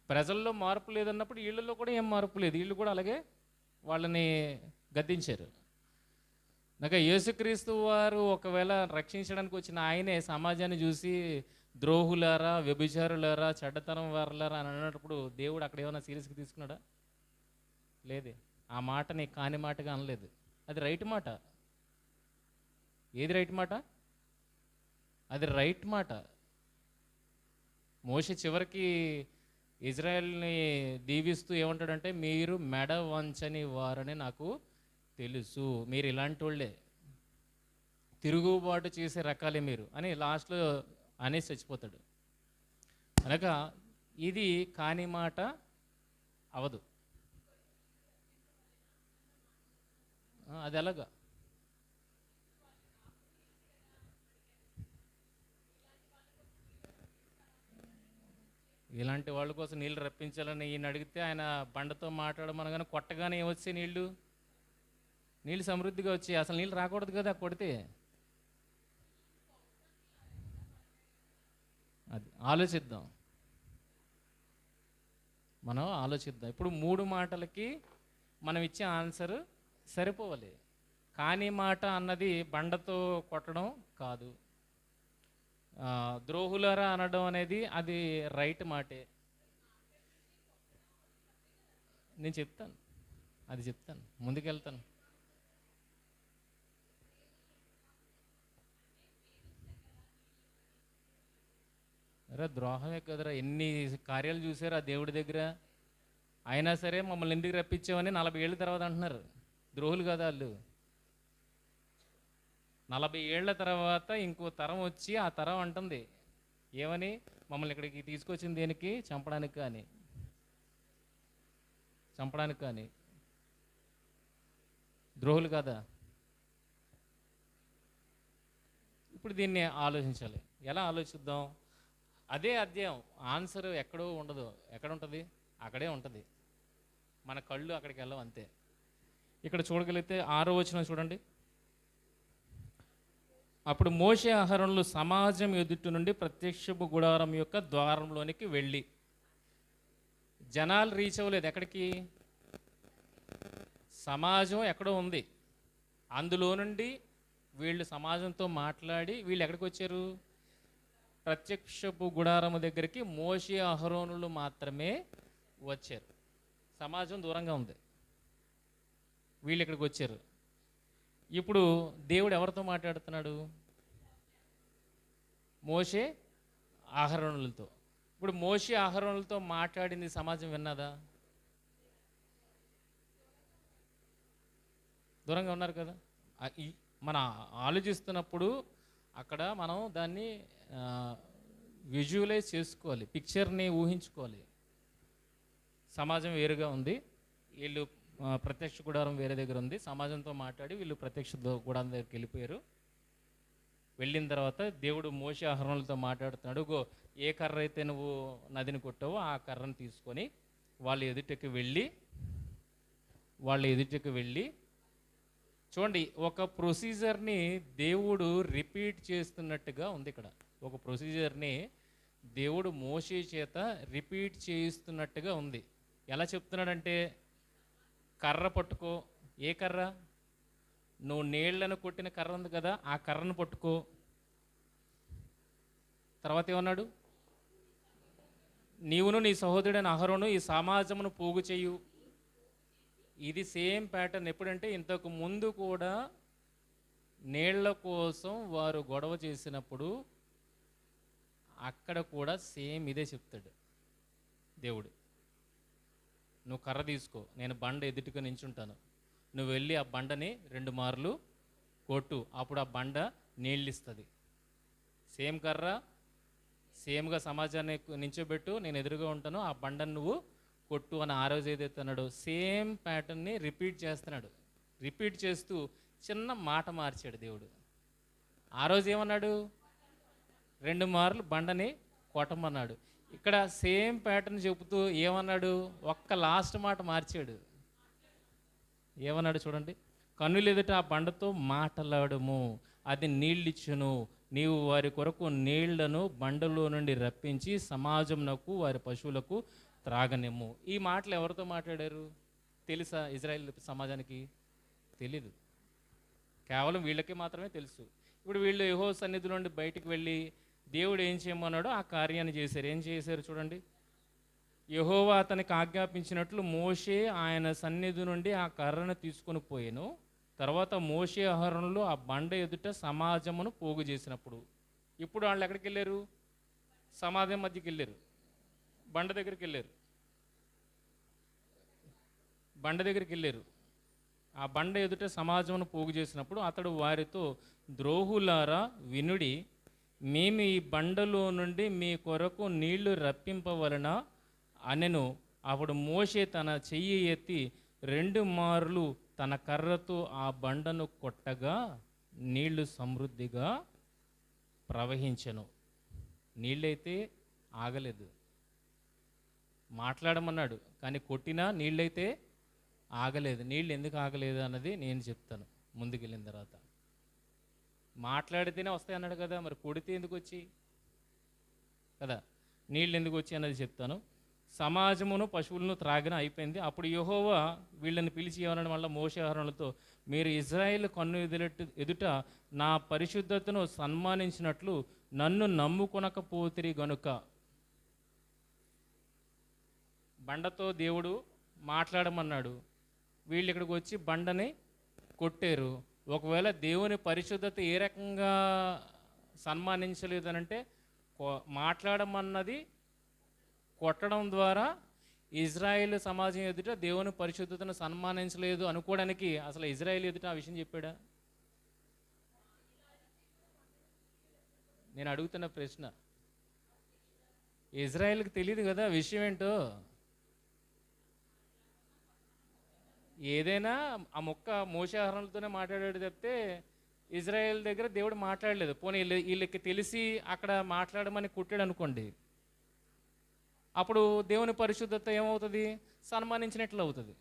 ప్రజల్లో మార్పు లేదన్నప్పుడు వీళ్ళల్లో కూడా ఏం మార్పు లేదు. వీళ్ళు కూడా అలాగే వాళ్ళని గద్దించారు. నాకు యేసుక్రీస్తు వారు ఒకవేళ రక్షించడానికి వచ్చిన ఆయనే సమాజాన్ని చూసి ద్రోహులారా, వ్యభిచారులారా, చెడ్డతనం వారులారా అని అన్నప్పుడు దేవుడు అక్కడ ఏమైనా సీరియస్గా తీసుకున్నాడా? లేదే. ఆ మాటని కాని మాటగా అనలేదు. అది రైట్ మాట. ఏది రైట్ మాట? అది రైట్ మాట. మోషే చివరికి ఇజ్రాయెల్ని దీవిస్తూ ఏమంటాడంటే, మీరు మెడ వంచని వారని నాకు తెలుసు, మీరు ఇలాంటి వాళ్ళే, తిరుగుబాటు చేసే రకాలే మీరు అని లాస్ట్లో అనేసి చచ్చిపోతాడు. అనగా ఇది కాని మాట అవదు. అది ఎలాగా? ఇలాంటి వాళ్ళ కోసం నీళ్ళు రప్పించాలని ఈయన అడిగితే ఆయన బండతో మాట్లాడమనగానే కొట్టగానే ఏమొచ్చే నీళ్ళు సమృద్ధిగా వచ్చాయి. అసలు నీళ్ళు రాకూడదు కదా కొడితే. అది ఆలోచిద్దాం, మనం ఆలోచిద్దాం. ఇప్పుడు 3 మాటలకి మనం ఇచ్చే ఆన్సర్ సరిపోవాలి. కానీ మాట అన్నది బండతో కొట్టడం కాదు. ద్రోహులారా అనడం అనేది అది రైట్ మాటే. నేను చెప్తాను, అది చెప్తాను, ముందుకెళ్తాను. అరే ద్రోహమే కదరా, ఎన్ని కార్యాలు చూసారు ఆ దేవుడి దగ్గర. అయినా సరే మమ్మల్ని ఎందుకు రప్పించామని 40 ఏళ్ళ తర్వాత అంటున్నారు. ద్రోహులు కదా వాళ్ళు. 40 ఏళ్ల తర్వాత ఇంకో తరం వచ్చి ఆ తరం అంటుంది ఏమని? మమ్మల్ని ఇక్కడికి తీసుకొచ్చింది దేనికి? చంపడానికి కానీ, చంపడానికి కానీ. ద్రోహులు కదా. ఇప్పుడు దీన్ని ఆలోచించాలి. ఎలా ఆలోచిద్దాం? అదే అధ్యాయం, ఆన్సర్ ఎక్కడో ఉండదు. ఎక్కడ ఉంటుంది? అక్కడే ఉంటుంది. మన కళ్ళు అక్కడికి వెళ్ళవు అంతే. ఇక్కడ చూడగలిగితే 6వ వచనం చూడండి. అప్పుడు మోషే అహరోనులు సమాజం ఎదుటి నుండి ప్రత్యక్షపు గుడారం యొక్క ద్వారంలోనికి వెళ్ళి, జనాలు రీచ్ అవ్వలేదు. ఎక్కడికి? సమాజం ఎక్కడో ఉంది, అందులో నుండి వీళ్ళు సమాజంతో మాట్లాడి వీళ్ళు ఎక్కడికి వచ్చారు? ప్రత్యక్షపు గుడారము దగ్గరికి మోషే అహరోనులు మాత్రమే వచ్చారు. సమాజం దూరంగా ఉంది, వీళ్ళు ఇక్కడికి వచ్చారు. ఇప్పుడు దేవుడు ఎవరితో మాట్లాడుతున్నాడు? మోషే అహరోనులతో. ఇప్పుడు మోషే అహరోనులతో మాట్లాడింది సమాజం విన్నదా? దూరంగా ఉన్నారు కదా. మన ఆలోచిస్తున్నప్పుడు అక్కడ మనం దాన్ని విజువలైజ్ చేసుకోవాలి, పిక్చర్ని ఊహించుకోవాలి. సమాజం వేరుగా ఉంది, వీళ్ళు ప్రత్యక్ష గుడారం వేరే దగ్గర ఉంది. సమాజంతో మాట్లాడి వీళ్ళు ప్రత్యక్ష గుడారం దగ్గరికి వెళ్ళిపోయారు. వెళ్ళిన తర్వాత దేవుడు మోషే అహరోనులతో మాట్లాడుతున్నాడు. ఏ కర్ర అయితే నువ్వు నదిని కొట్టావో ఆ కర్రను తీసుకొని వాళ్ళ ఎదుటకి వెళ్ళి చూడండి, ఒక ప్రొసీజర్ని దేవుడు రిపీట్ చేస్తున్నట్టుగా ఉంది ఇక్కడ. ఒక ప్రొసీజర్ని దేవుడు మోషే చేత రిపీట్ చేయిస్తున్నట్టుగా ఉంది. ఎలా చెప్తున్నాడంటే, కర్ర పట్టుకో. ఏ కర్ర? నువ్వు నీళ్లను కొట్టిన కర్ర ఉంది కదా, ఆ కర్రను పట్టుకో. తర్వాత ఏమన్నాడు? నీవును నీ సహోదరుడైన అహరోను ఈ సమాజమును పోగు చేయు. ఇది సేమ్ ప్యాటర్న్. ఎప్పుడంటే ఇంతకు ముందు కూడా నీళ్ల కోసం వారు గొడవ చేసినప్పుడు అక్కడ కూడా సేమ్ ఇదే చెప్తాడు దేవుడు. నువ్వు కర్ర తీసుకో, నేను బండ ఎదుటిగా నించుంటాను, నువ్వు వెళ్ళి ఆ బండని 2 మార్లు కొట్టు, అప్పుడు ఆ బండ నీళ్ళు ఇస్తుంది. సేమ్ కర్ర, సేమ్గా సమాజాన్ని నించోబెట్టు, నేను ఎదురుగా ఉంటాను, ఆ బండను నువ్వు కొట్టు అని ఆ రోజు ఏదైతే అన్నాడో సేమ్ ప్యాటర్న్ని రిపీట్ చేస్తున్నాడు. రిపీట్ చేస్తూ చిన్న మాట మార్చాడు దేవుడు. ఆ రోజు ఏమన్నాడు? 2 మార్లు బండని కొట్టమన్నాడు. ఇక్కడ సేమ్ ప్యాటర్న్ చెబుతూ ఏమన్నాడు? ఒక్క లాస్ట్ మాట మార్చాడు. ఏమన్నాడు చూడండి, కన్నులు ఎదుట ఆ బండతో మాటలాడము, అది నీళ్ళిచ్చును, నీవు వారి కొరకు నీళ్లను బండలో నుండి రప్పించి సమాజమునకు వారి పశువులకు త్రాగనిమ్ము. ఈ మాటలు ఎవరితో మాట్లాడారు తెలుసా? ఇజ్రాయెల్ సమాజానికి తెలీదు, కేవలం వీళ్ళకి మాత్రమే తెలుసు. ఇప్పుడు వీళ్ళు యెహోవా సన్నిధి నుండి బయటికి వెళ్ళి దేవుడు ఏం చేయమన్నాడో ఆ కార్యాన్ని చేశారు. ఏం చేశారు చూడండి, యెహోవా అతనికి ఆజ్ఞాపించినట్లు మోషే ఆయన సన్నిధి నుండి ఆ కర్రను తీసుకొని పోయాను. తర్వాత మోషే అహరోనులు ఆ బండ ఎదుట సమాజమును పోగు చేసినప్పుడు, ఇప్పుడు వాళ్ళు ఎక్కడికి వెళ్ళారు? సమాజం మధ్యకి వెళ్ళారు, బండ దగ్గరికి వెళ్ళారు. బండ దగ్గరికి వెళ్ళారు. ఆ బండ ఎదుట సమాజమును పోగు చేసినప్పుడు అతడు వారితో, ద్రోహులారా వినుడి, మేము ఈ బండలో నుండి మీ కొరకు నీళ్లు రప్పింపవలన అనెను. అప్పుడు మోషే తన చెయ్యి ఎత్తి 2 మార్లు తన కర్రతో ఆ బండను కొట్టగా నీళ్లు సమృద్ధిగా ప్రవహించెను. నీళ్ళైతే ఆగలేదు. మాట్లాడమన్నాడు కానీ కొట్టినా నీళ్ళైతే ఆగలేదు. నీళ్ళు ఎందుకు ఆగలేదు అన్నది నేను చెప్తాను ముందుకెళ్ళిన తర్వాత. మాట్లాడితేనే వస్తాయి అన్నాడు కదా, మరి కొడితే ఎందుకు వచ్చి కదా, నీళ్ళు ఎందుకు వచ్చి అన్నది చెప్తాను. సమాజమును పశువులను త్రాగిన అయిపోయింది. అప్పుడు యెహోవా వీళ్ళని పిలిచి ఏమన్నాడు మళ్ళీ మోషే అహరోనులతో, మీరు ఇజ్రాయేల్ కన్ను ఎదుట నా పరిశుద్ధతను సన్మానించినట్లు నన్ను నమ్ముకొనకపోతిరి గనుక. బండతో దేవుడు మాట్లాడమన్నాడు, వీళ్ళు ఇక్కడికి వచ్చి బండని కొట్టారు. ఒకవేళ దేవుని పరిశుద్ధత ఏ రకంగా సన్మానించలేదు అనంటే, మాట్లాడమన్నది కొట్టడం ద్వారా ఇజ్రాయేల్ సమాజం ఎదుట దేవుని పరిశుద్ధతను సన్మానించలేదు అనుకోవడానికి అసలు ఇజ్రాయేల్ ఎదుట ఆ విషయం చెప్పాడా? నేను అడుగుతున్న ప్రశ్న, ఇజ్రాయేల్కి తెలియదు కదా విషయం ఏంటో. ఏదైనా ఆ మొక్క మోషే అహరోనులతోనే మాట్లాడాడు తప్పితే ఇజ్రాయేల్ దగ్గర దేవుడు మాట్లాడలేదు. పోనీ వీళ్ళకి తెలిసి అక్కడ మాట్లాడమని కుట్టాడు అనుకోండి, అప్పుడు దేవుని పరిశుద్ధత ఏమవుతుంది? సన్మానించినట్లు అవుతుంది,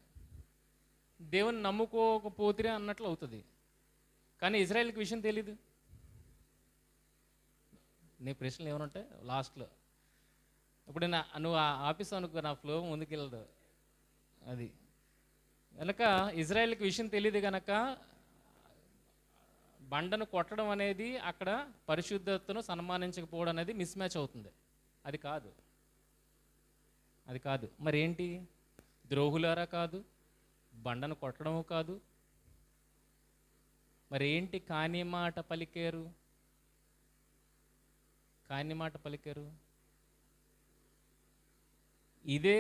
దేవుని నమ్ముకోకపోతే అన్నట్లు అవుతుంది. కానీ ఇజ్రాయేల్కి విషయం తెలీదు. నీ ప్రశ్నలు ఏమనుంటాయి లాస్ట్లో. ఇప్పుడు నువ్వు ఆఫీస్ అనుకో, నా ఫ్లో ముందుకెళ్ళదు. అది కనుక ఇజ్రాయేల్కి విషయం తెలియదు కనుక బండను కొట్టడం అనేది అక్కడ పరిశుద్ధతను సన్మానించకపోవడం అనేది మిస్ మ్యాచ్ అవుతుంది. అది కాదు, అది కాదు. మరి ఏంటి? ద్రోహులారా కాదు, బండను కొట్టడము కాదు, మరి ఏంటి? కాని మాట పలికారు, కాని మాట పలికారు. ఇదే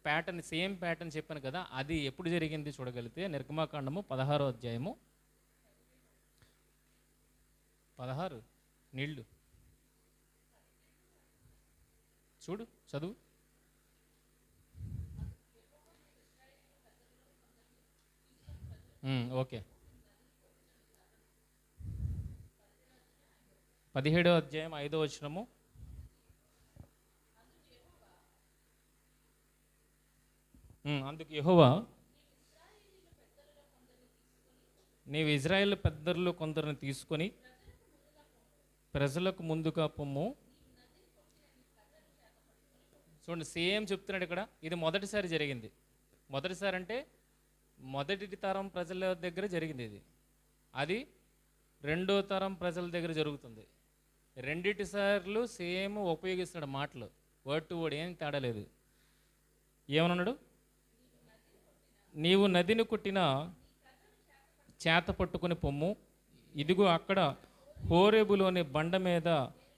ప్యాటర్న్, సేమ్ ప్యాటర్న్ చెప్పాను కదా, అది ఎప్పుడు జరిగింది చూడగలిగితే నిర్గమాకాండము 16వ అధ్యాయము 16 నీళ్ళు చూడు, చదువు. ఓకే, 17వ అధ్యాయం 5వ వచనము. అందుకు యెహోవా, నీవు ఇజ్రాయేల్ పెద్దల్లో కొందరిని తీసుకొని ప్రజలకు ముందుగా పొమ్ము. చూడండి, సేమ్ చెప్తున్నాడు ఇక్కడ. ఇది మొదటిసారి జరిగింది. మొదటిసారి అంటే మొదటి తరం ప్రజల దగ్గర జరిగింది ఇది. అది 2వ తరం ప్రజల దగ్గర జరుగుతుంది. రెండిటి సార్లు సేమ్ ఉపయోగిస్తున్నాడు మాటలు, వర్డ్ టు వర్డ్, ఏం తేడా లేదు. ఏమన్నాడు? నీవు నదిని కొట్టిన చేత పట్టుకుని పొమ్ము, ఇదిగో అక్కడ హోరేబులోని బండ మీద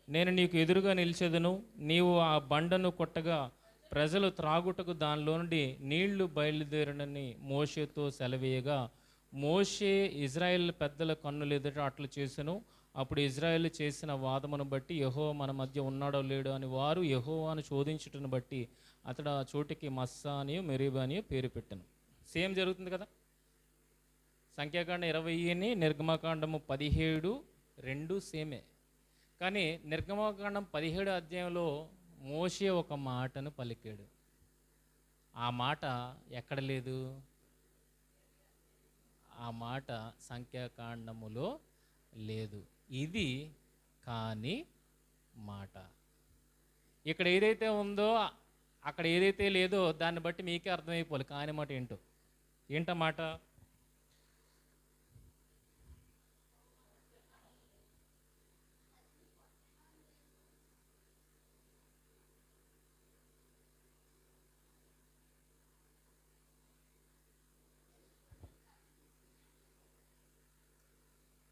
నేను నీకు ఎదురుగా నిలిచెదను. నీవు ఆ బండను కొట్టగా ప్రజలు త్రాగుటకు దానిలో నుండి నీళ్లు బయలుదేరనని మోషేతో సెలవేయగా మోషే ఇజ్రాయెల్ పెద్దల కన్నులు ఎదుట అట్లు చేసెను. అప్పుడు ఇజ్రాయెల్ చేసిన వాదమును బట్టి యెహోవా మన మధ్య ఉన్నాడో లేడో అని వారు యెహోవాను శోధించుటను బట్టి అతడు ఆ చోటికి మస్సా అని మెరీబా అని పేరు పెట్టాను. సేమ్ జరుగుతుంది కదా. సంఖ్యాకాండం 20 నిర్గమకాండము 17 రెండు సేమే. కానీ నిర్గమకాండం 17 అధ్యాయంలో మోషే ఒక మాటను పలికాడు. ఆ మాట ఎక్కడ లేదు? ఆ మాట సంఖ్యాకాండములో లేదు. ఇది కాని మాట. ఇక్కడ ఏదైతే ఉందో అక్కడ ఏదైతే లేదో దాన్ని బట్టి మీకే అర్థమైపోవాలి కాని మాట ఏంటో. ఏంటన్నమాట?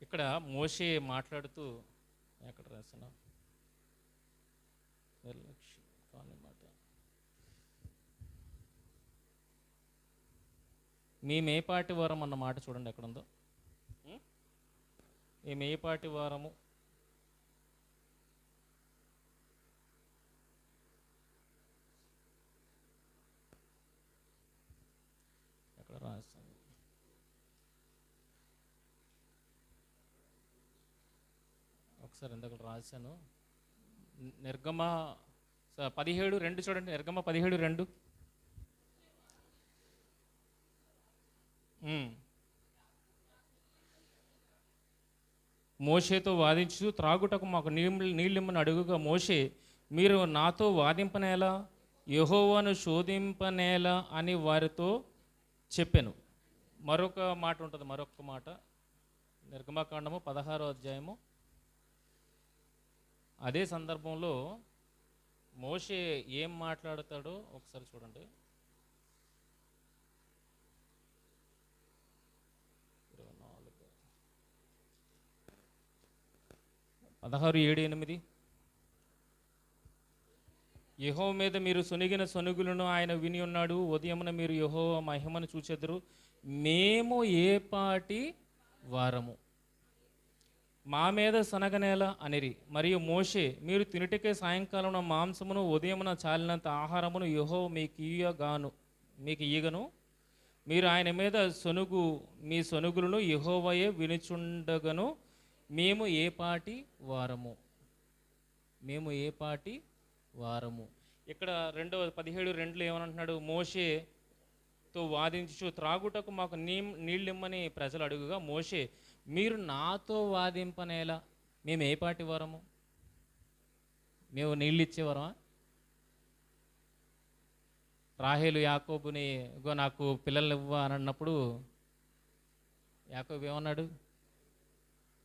ఇక్కడ మోషే మాట్లాడుతూ ఎక్కడ రాసిన కాని మాట, మేమేపాటి వారం అన్న మాట చూడండి ఎక్కడుందో. మేమేపాటి వారము ఎక్కడ రాస్తాను, ఒకసారి ఎందుకు రాశాను. నిర్గమ 17:2 చూడండి. నిర్గమ 17:2. మోషేతో వాదించు త్రాగుటకు మాకు నీళ్ళిమ్మని అడుగుగా మోషే, మీరు నాతో వాదింపనేలా, యెహోవాను శోధింపనేలా అని వారితో చెప్పాను. మరొక మాట ఉంటుంది, మరొక మాట నిర్గమకాండము 16వ అధ్యాయము. అదే సందర్భంలో మోషే ఏం మాట్లాడతాడో ఒకసారి చూడండి. 16:7-8. యెహోవా మీద మీరు సొనిగిన సొనుగులను ఆయన విని ఉన్నాడు. ఉదయమున మీరు యెహోవా మహిమను చూచెదరు. మేము ఏపాటి వారము, మా మీద సనగనేలా అనిరి. మరియు మోషే, మీరు తినుటకే సాయంకాలం మాంసమును ఉదయమున చాలినంత ఆహారమును యెహోవా మీకు ఇయ్యగను. మీరు ఆయన మీద మీ సొనుగులను యెహోవాయే వినుచుండగను. మేము ఏపాటి వారము, మేము ఏపాటి వారము. ఇక్కడ 17:2 ఏమనంటున్నాడు? మోషేతో వాదించు త్రాగుటకు మాకు నీళ్ళిమ్మని ప్రజలు అడుగుగా మోషే, మీరు నాతో వాదింపనేలా, మేము ఏపాటి వారము? మేము నీళ్ళు ఇచ్చేవారమా? రాహేలు యాకోబుని ఇగో నాకు పిల్లలు ఇవ్వ అని అన్నప్పుడు యాకోబు ఏమన్నాడు?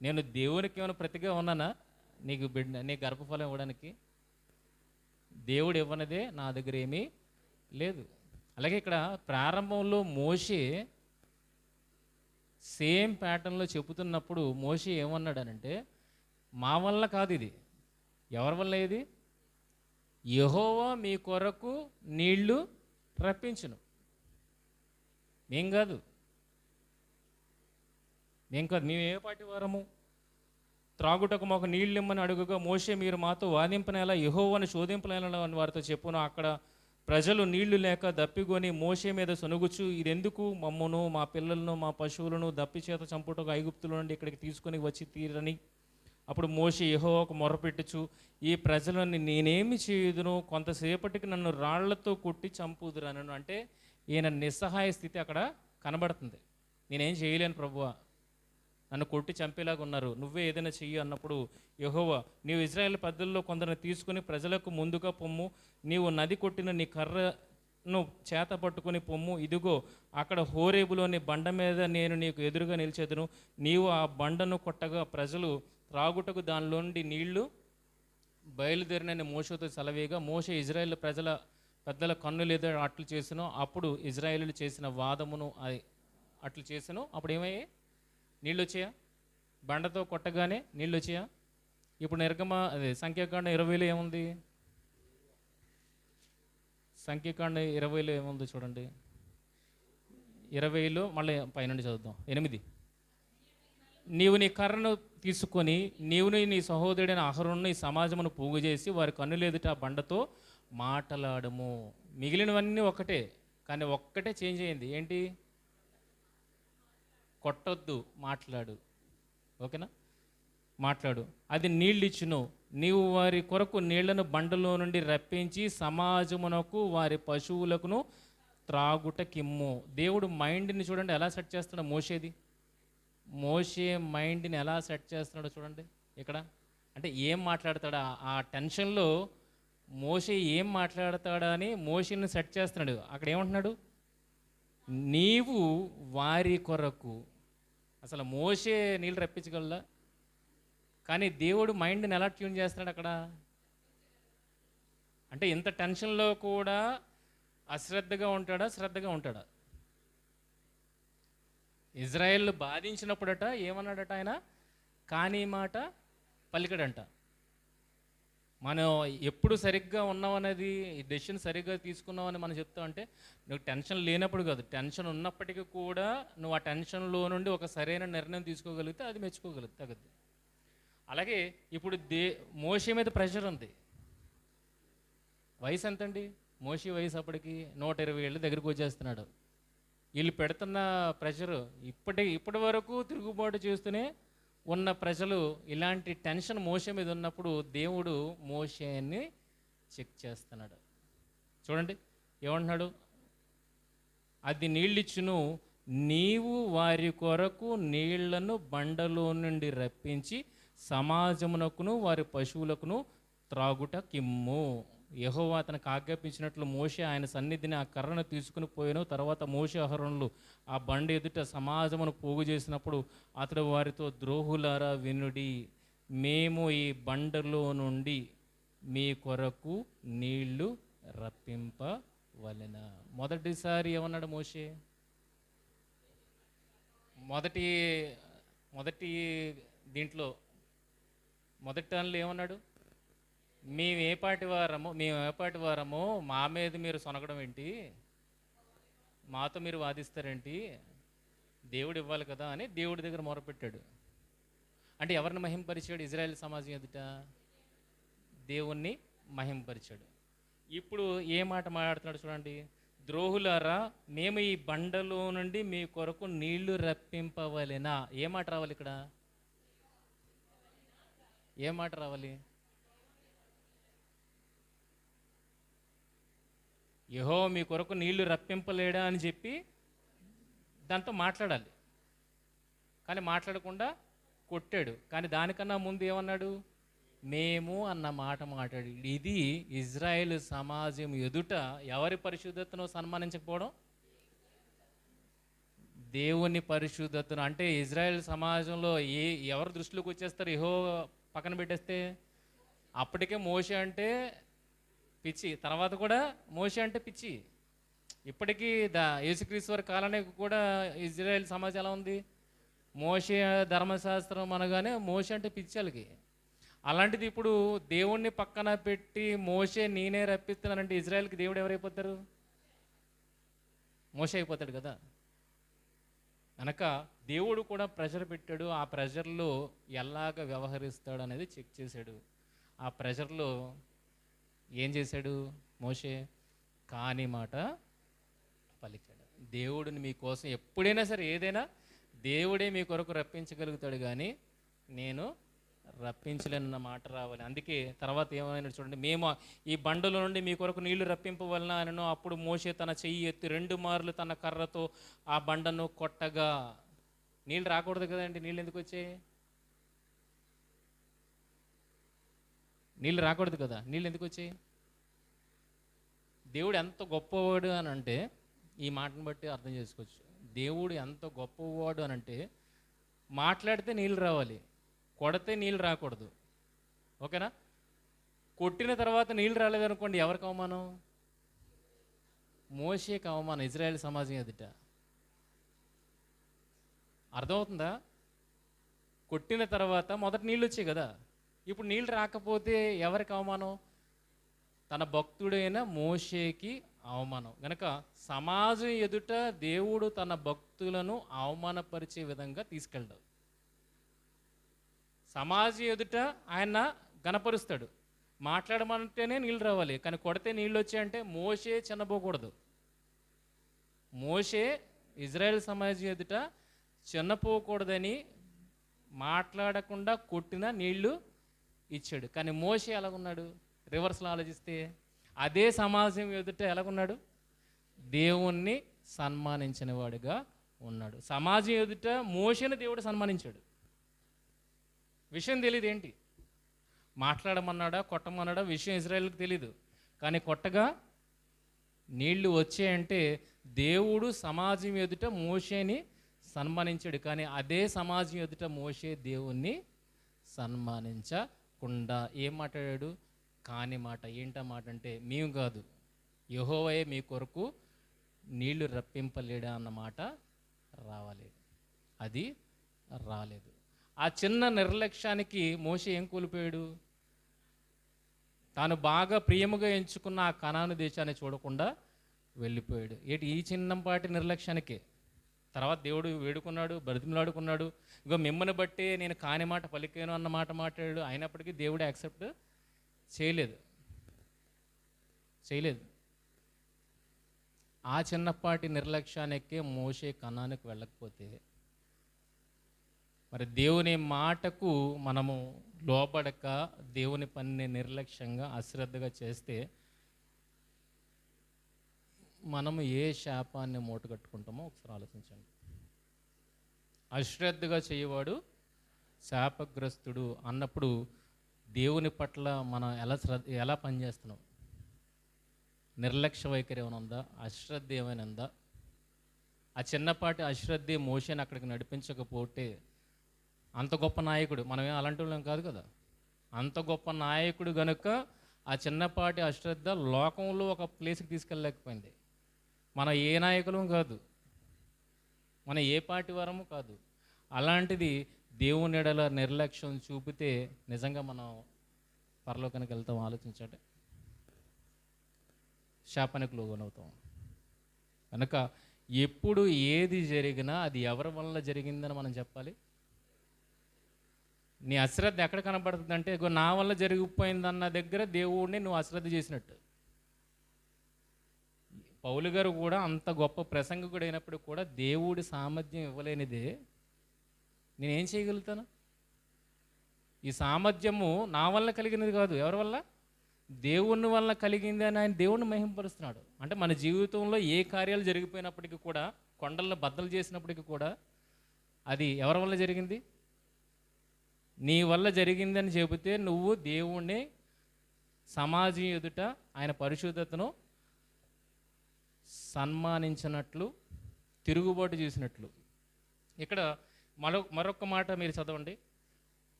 నేను దేవునికి ఏమైనా ప్రతిగా ఉన్నానా నీకు నీ గర్భఫలం ఇవ్వడానికి? దేవుడు ఇవ్వనిదే నా దగ్గర ఏమీ లేదు. అలాగే ఇక్కడ ప్రారంభంలో మోషే సేమ్ ప్యాటర్న్లో చెబుతున్నప్పుడు మోషే ఏమన్నాడనంటే, మా వల్ల కాదు ఇది. ఎవరి వల్ల ఇది? యెహోవా మీ కొరకు నీళ్లు రప్పించును, మేం కాదు. మేము ఏ పాటి వారము? త్రాగుటకు మాకు నీళ్ళు ఇమ్మని అడుగుగా మోషే, మీరు మాతో వాదింపనేలా, యెహోవాను శోధింపనేలా అని వారితో చెప్పును. అక్కడ ప్రజలు నీళ్లు లేక దప్పికొని మోషే మీద సొనుగుచు, ఇదెందుకు? మమ్మను, మా పిల్లలను, మా పశువులను దప్పి చేత చంపుటకు ఐగుప్తుల నుండి ఇక్కడికి తీసుకొని వచ్చి తీరని. అప్పుడు మోషే యెహోవాకు మొర్రపెట్టుచు, ఈ ప్రజలను నేనేమి చేయుదును? కొంతసేపటికి నన్ను రాళ్లతో కొట్టి చంపుదురనను. అంటే ఈయన నిస్సహాయ స్థితి అక్కడ కనబడుతుంది. నేనేం చేయలేను ప్రభువా, నన్ను కొట్టి చంపేలాగా ఉన్నారు, నువ్వే ఏదైనా చెయ్యి అన్నప్పుడు యెహోవా, నీవు ఇశ్రాయేలు పెద్దల్లో కొందరిని తీసుకుని ప్రజలకు ముందుగా పొమ్ము. నీవు నది కొట్టిన నీ కర్రను చేత పట్టుకుని పొమ్ము. ఇదిగో అక్కడ హోరేబులోని బండ మీద నేను నీకు ఎదురుగా నిలిచెదను. నీవు ఆ బండను కొట్టగా ప్రజలు త్రాగుటకు దానిలోండి నీళ్లు బయలుదేరినని మోషేతో సెలవేగా మోషే ఇజ్రాయేల్ పెద్దల కన్నులేదో అట్లు చేసెను. అప్పుడు ఇజ్రాయేలీలు చేసిన వాదమును అట్లు చేసెను. అప్పుడు ఏమయ్యాయి? నీళ్ళు వచ్చాయా? బండతో కొట్టగానే నీళ్ళు వచ్చాయా? ఇప్పుడు సంఖ్యాకాండం 20లో ఏముంది? సంఖ్యాకాండం 20లో ఏముంది చూడండి. 20లో మళ్ళీ పైనుండి చదువుదాం. 8. నీవు నీ కర్రను తీసుకొని నీవుని నీ సహోదరుడైన అహరోనును ఈ సమాజమును పోగు చేసి వారి కన్నులెదుట ఆ బండతో మాటలాడము. మిగిలినవన్నీ ఒకటే, కానీ ఒక్కటే చేంజ్ అయింది. ఏంటి? కొట్టొద్దు, మాట్లాడు. ఓకేనా? మాట్లాడు. అది నీళ్ళిచ్చును. నీవు వారి కొరకు నీళ్లను బండలో నుండి రప్పించి సమాజమునకు వారి పశువులకును త్రాగుట కిమ్ము. దేవుడు మైండ్ని చూడండి ఎలా సెట్ చేస్తాడో. మోషే మైండ్ని ఎలా సెట్ చేస్తున్నాడో చూడండి ఇక్కడ. అంటే ఏం మాట్లాడతాడా ఆ టెన్షన్లో, మోషే ఏం మాట్లాడతాడా అని మోషేని సెట్ చేస్తున్నాడు. అక్కడ ఏమంటున్నాడు? నీవు వారి కొరకు. అసలు మోషే నీళ్ళు రప్పించగలరా? కానీ దేవుడు మైండ్ని ఎలా ట్యూన్ చేస్తున్నాడు అక్కడ. అంటే ఇంత టెన్షన్లో కూడా అశ్రద్ధగా ఉంటాడా, శ్రద్ధగా ఉంటాడా? ఇజ్రాయెల్ బాధించినప్పుడట ఏమన్నాడట ఆయన? కానీ మాట పలికడంట. మనం ఎప్పుడు సరిగ్గా ఉన్నామనేది, డెసిషన్ సరిగ్గా తీసుకున్నామని మనం చెప్తామంటే నువ్వు టెన్షన్ లేనప్పుడు కాదు, టెన్షన్ ఉన్నప్పటికీ కూడా నువ్వు ఆ టెన్షన్లో నుండి ఒక సరైన నిర్ణయం తీసుకోగలిగితే అది మెచ్చుకోగలుగుతుంది. అలాగే ఇప్పుడు మోషే మీద ప్రెషర్ ఉంది. వయసు ఎంతండి? మోషే వయసు అప్పటికి 120 ఏళ్ళ దగ్గరికి వచ్చేస్తున్నాడు. వీళ్ళు పెడుతున్న ప్రెషరు ఇప్పటి వరకు తిరుగుబాటు చేస్తూనే ఉన్న ప్రజలు, ఇలాంటి టెన్షన్ మోషే మీద ఉన్నప్పుడు దేవుడు మోషేని చెక్ చేస్తున్నాడు. చూడండి ఏమంటున్నాడు? అది నీళ్ళిచ్చును. నీవు వారి కొరకు నీళ్లను బండలో నుండి రప్పించి సమాజమునకును వారి పశువులకును త్రాగుట కిమ్ము. యెహోవా అతనికి ఆజ్ఞాపించినట్లు మోషే ఆయన సన్నిధిని ఆ కర్రను తీసుకుని పోయాను. తర్వాత మోషే అహరోనులు ఆ బండ ఎదుట సమాజమును పోగు చేసినప్పుడు అతడు వారితో, ద్రోహులారా వినుడి, మేము ఈ బండలో నుండి మీ కొరకు నీళ్లు రప్పింపవలెన. మొదటిసారి ఏమన్నాడు మోషే? మొదటి దీంట్లో మొదటి టర్న్లో ఏమన్నాడు? మేము ఏపాటి వారమో మా మీద మీరు సొనగడం ఏంటి, మాతో మీరు వాదిస్తారేంటి, దేవుడు ఇవ్వాలి కదా అని దేవుడి దగ్గర మొరపెట్టాడు. అంటే ఎవరిని మహింపరిచాడు? ఇజ్రాయెల్ సమాజం ఎదుట దేవుణ్ణి మహింపరిచాడు. ఇప్పుడు ఏ మాట మాట్లాడుతున్నాడు చూడండి. ద్రోహులారా, మేము ఈ బండలో నుండి మీ కొరకు నీళ్లు రప్పింపవలెనా. ఏ మాట రావాలి ఇక్కడ? ఏ మాట రావాలి? యెహోవా మీ కొరకు నీళ్లు రప్పింపలేడా అని చెప్పి దాంతో మాట్లాడాలి. కానీ మాట్లాడకుండా కొట్టాడు. కానీ దానికన్నా ముందు ఏమన్నాడు? మేము అన్న మాట మాట్లాడి. ఇది ఇజ్రాయేల్ సమాజం ఎదుట ఎవరి పరిశుద్ధతను సన్మానించకపోవడం? దేవుని పరిశుద్ధతను. అంటే ఇజ్రాయేల్ సమాజంలో ఎవరు దృష్టిలోకి వచ్చేస్తారు యెహోవా పక్కన పెట్టేస్తే? అప్పటికే మోషే అంటే పిచ్చి, తర్వాత కూడా మోషే అంటే పిచ్చి. ఇప్పటికీ యేసుక్రీస్తు వారి కాలానికి కూడా ఇజ్రాయెల్ సమాజం ఎలా ఉంది? మోషే ధర్మశాస్త్రం అనగానే మోషే అంటే పిచ్చలకి. అలాంటిది ఇప్పుడు దేవుణ్ణి పక్కన పెట్టి మోషే నేనే రప్పిస్తున్నానంటే ఇజ్రాయెల్కి దేవుడు ఎవరైపోతారు? మోషే అయిపోతాడు కదా. కనుక దేవుడు కూడా ప్రెషర్ పెట్టాడు. ఆ ప్రెషర్లో ఎలాగ వ్యవహరిస్తాడు అనేది చెక్ చేశాడు. ఆ ప్రెషర్లో ఏం చేశాడు మోషే? కాని మాట పలికాడు. దేవుడిని మీకోసం ఎప్పుడైనా సరే, ఏదైనా దేవుడే మీ కొరకు రప్పించగలుగుతాడు, కానీ నేను రప్పించలేనన్న మాట రావాలి. అందుకే తర్వాత ఏమైనా చూడండి, మేము ఈ బండల నుండి మీ కొరకు నీళ్లు రప్పింపవలన అనను. అప్పుడు మోషే తన చెయ్యి ఎత్తి 2 మార్లు తన కర్రతో ఆ బండను కొట్టగా. నీళ్ళు రాకూడదు కదండి. నీళ్ళు ఎందుకు వచ్చాయి? నీళ్ళు రాకూడదు కదా. నీళ్ళు ఎందుకు వచ్చాయి? దేవుడు ఎంత గొప్పవాడు అని అంటే ఈ మాటను బట్టి అర్థం చేసుకోవచ్చు. దేవుడు ఎంత గొప్పవాడు అని అంటే మాట్లాడితే నీళ్ళు రావాలి, కొడితే నీళ్ళు రాకూడదు. ఓకేనా? కొట్టిన తర్వాత నీళ్ళు రాలేదనుకోండి, ఎవరికి అవమానం? మోషేకి అవమానం, ఇజ్రాయెల్ సమాజం ఎదుట. అర్థమవుతుందా? కొట్టిన తర్వాత మొదట నీళ్ళు వచ్చాయి కదా, ఇప్పుడు నీళ్ళు రాకపోతే ఎవరికి అవమానం? తన భక్తుడైన మోషేకి అవమానం గనక సమాజం ఎదుట దేవుడు తన భక్తులను అవమానపరిచే విధంగా తీసుకెళ్ళడు. సమాజం ఎదుట ఆయన గణపరుస్తాడు. మాట్లాడమంటేనే నీళ్ళు రావాలి, కానీ కొడితే నీళ్ళు వచ్చాయంటే మోషే చిన్నపోకూడదు. మోషే ఇజ్రాయెల్ సమాజం ఎదుట చిన్నపోకూడదని మాట్లాడకుండా కొట్టిన నీళ్లు ఇచ్చాడు. కానీ మోషే ఎలాగున్నాడు? రివర్స్లో ఆలోచిస్తే అదే సమాజం ఎదుట ఎలాగున్నాడు? దేవుణ్ణి సన్మానించిన వాడిగా ఉన్నాడు. సమాజం ఎదుట మోషేని దేవుడు సన్మానించాడు. విషయం తెలియదు ఏంటి, మాట్లాడమన్నాడా కొట్టమన్నాడా విషయం ఇజ్రాయేల్కి తెలీదు. కానీ కొట్టగా నీళ్లు వచ్చాయంటే దేవుడు సమాజం ఎదుట మోషేని సన్మానించాడు. కానీ అదే సమాజం ఎదుట మోషే దేవుణ్ణి సన్మానించకుండా ఏం మాట్లాడాడు? కాని మాట. ఏంటా మాట అంటే, మేము కాదు యెహోవాయే మీ కొరకు నీళ్లు రప్పింపలేడా అన్న మాట రావాలి. అది రాలేదు. ఆ చిన్న నిర్లక్ష్యానికి మోషే ఏం కోల్పోయాడు? తాను బాగా ప్రియముగా ఎంచుకున్న ఆ కనాను దేశాన్ని చూడకుండా వెళ్ళిపోయాడు. ఈ చిన్నపాటి నిర్లక్ష్యానికే తర్వాత దేవుడు వేడుకున్నాడు, బ్రతిమలాడుకున్నాడు. ఇగో మిమ్మల్ని బట్టి నేను కాని మాట పలికాను అన్న మాట మాట్లాడాడు. అయినప్పటికీ దేవుడు యాక్సెప్ట్ చేయలేదు. ఆ చిన్నపాటి నిర్లక్ష్యానికే మోషే కనానికి వెళ్ళకపోతే మరి దేవుని మాటకు మనము లోబడక దేవుని పనిని నిర్లక్ష్యంగా అశ్రద్ధగా చేస్తే మనము ఏ శాపాన్ని మూటగట్టుకుంటామో ఒకసారి ఆలోచించండి. అశ్రద్ధగా చేయవాడు శాపగ్రస్తుడు అన్నప్పుడు దేవుని పట్ల మనం ఎలా పనిచేస్తున్నాం? నిర్లక్ష్య వైఖరి ఏమైనా ఉందా? అశ్రద్ధ ఏమైనా ఉందా? ఆ చిన్నపాటి అశ్రద్ధే మోషేని అక్కడికి నడిపించకపోతే అంత గొప్ప నాయకుడు, మనమేం అలాంటి వాళ్ళం కాదు కదా, అంత గొప్ప నాయకుడు గనుక ఆ చిన్నపాటి అశ్రద్ధ లోకంలో ఒక ప్లేస్కి తీసుకెళ్ళలేకపోయింది. మన ఏ నాయకులం కాదు, మన ఏ పార్టీ వారము కాదు. అలాంటిది దేవుని ఎడల నిర్లక్ష్యం చూపితే నిజంగా మనం పరలోకానికి వెళ్తాం? ఆలోచించండి. శాపానికి లోనవుతాం. కనుక ఎప్పుడు ఏది జరిగినా అది ఎవరి వల్ల జరిగిందని మనం చెప్పాలి. నీ అశ్రద్ధ ఎక్కడ కనబడుతుంది అంటే, ఇగో నా వల్ల జరిగిపోయిందన్న దగ్గర దేవుడిని నువ్వు అశ్రద్ధ చేసినట్టు. పౌలు గారు కూడా అంత గొప్ప ప్రసంగకుడు అయినప్పుడు కూడా దేవుడి సామర్థ్యం ఇవ్వలేనిదే నేనేం చేయగలుగుతాను? ఈ సామర్థ్యము నా వల్ల కలిగినది కాదు, ఎవరి వల్ల? దేవుని వల్ల కలిగింది అని ఆయన దేవుణ్ణి మహింపరుస్తున్నాడు. అంటే మన జీవితంలో ఏ కార్యాలు జరిగిపోయినప్పటికీ కూడా, కొండలను బద్దలు చేసినప్పటికీ కూడా అది ఎవరి వల్ల జరిగింది? నీ వల్ల జరిగిందని చెబితే నువ్వు దేవుణ్ణి సమాజం ఎదుట ఆయన పరిశుద్ధతను సన్మానించినట్లు, తిరుగుబాటు చేసినట్లు. ఇక్కడ మరొక మాట మీరు చదవండి.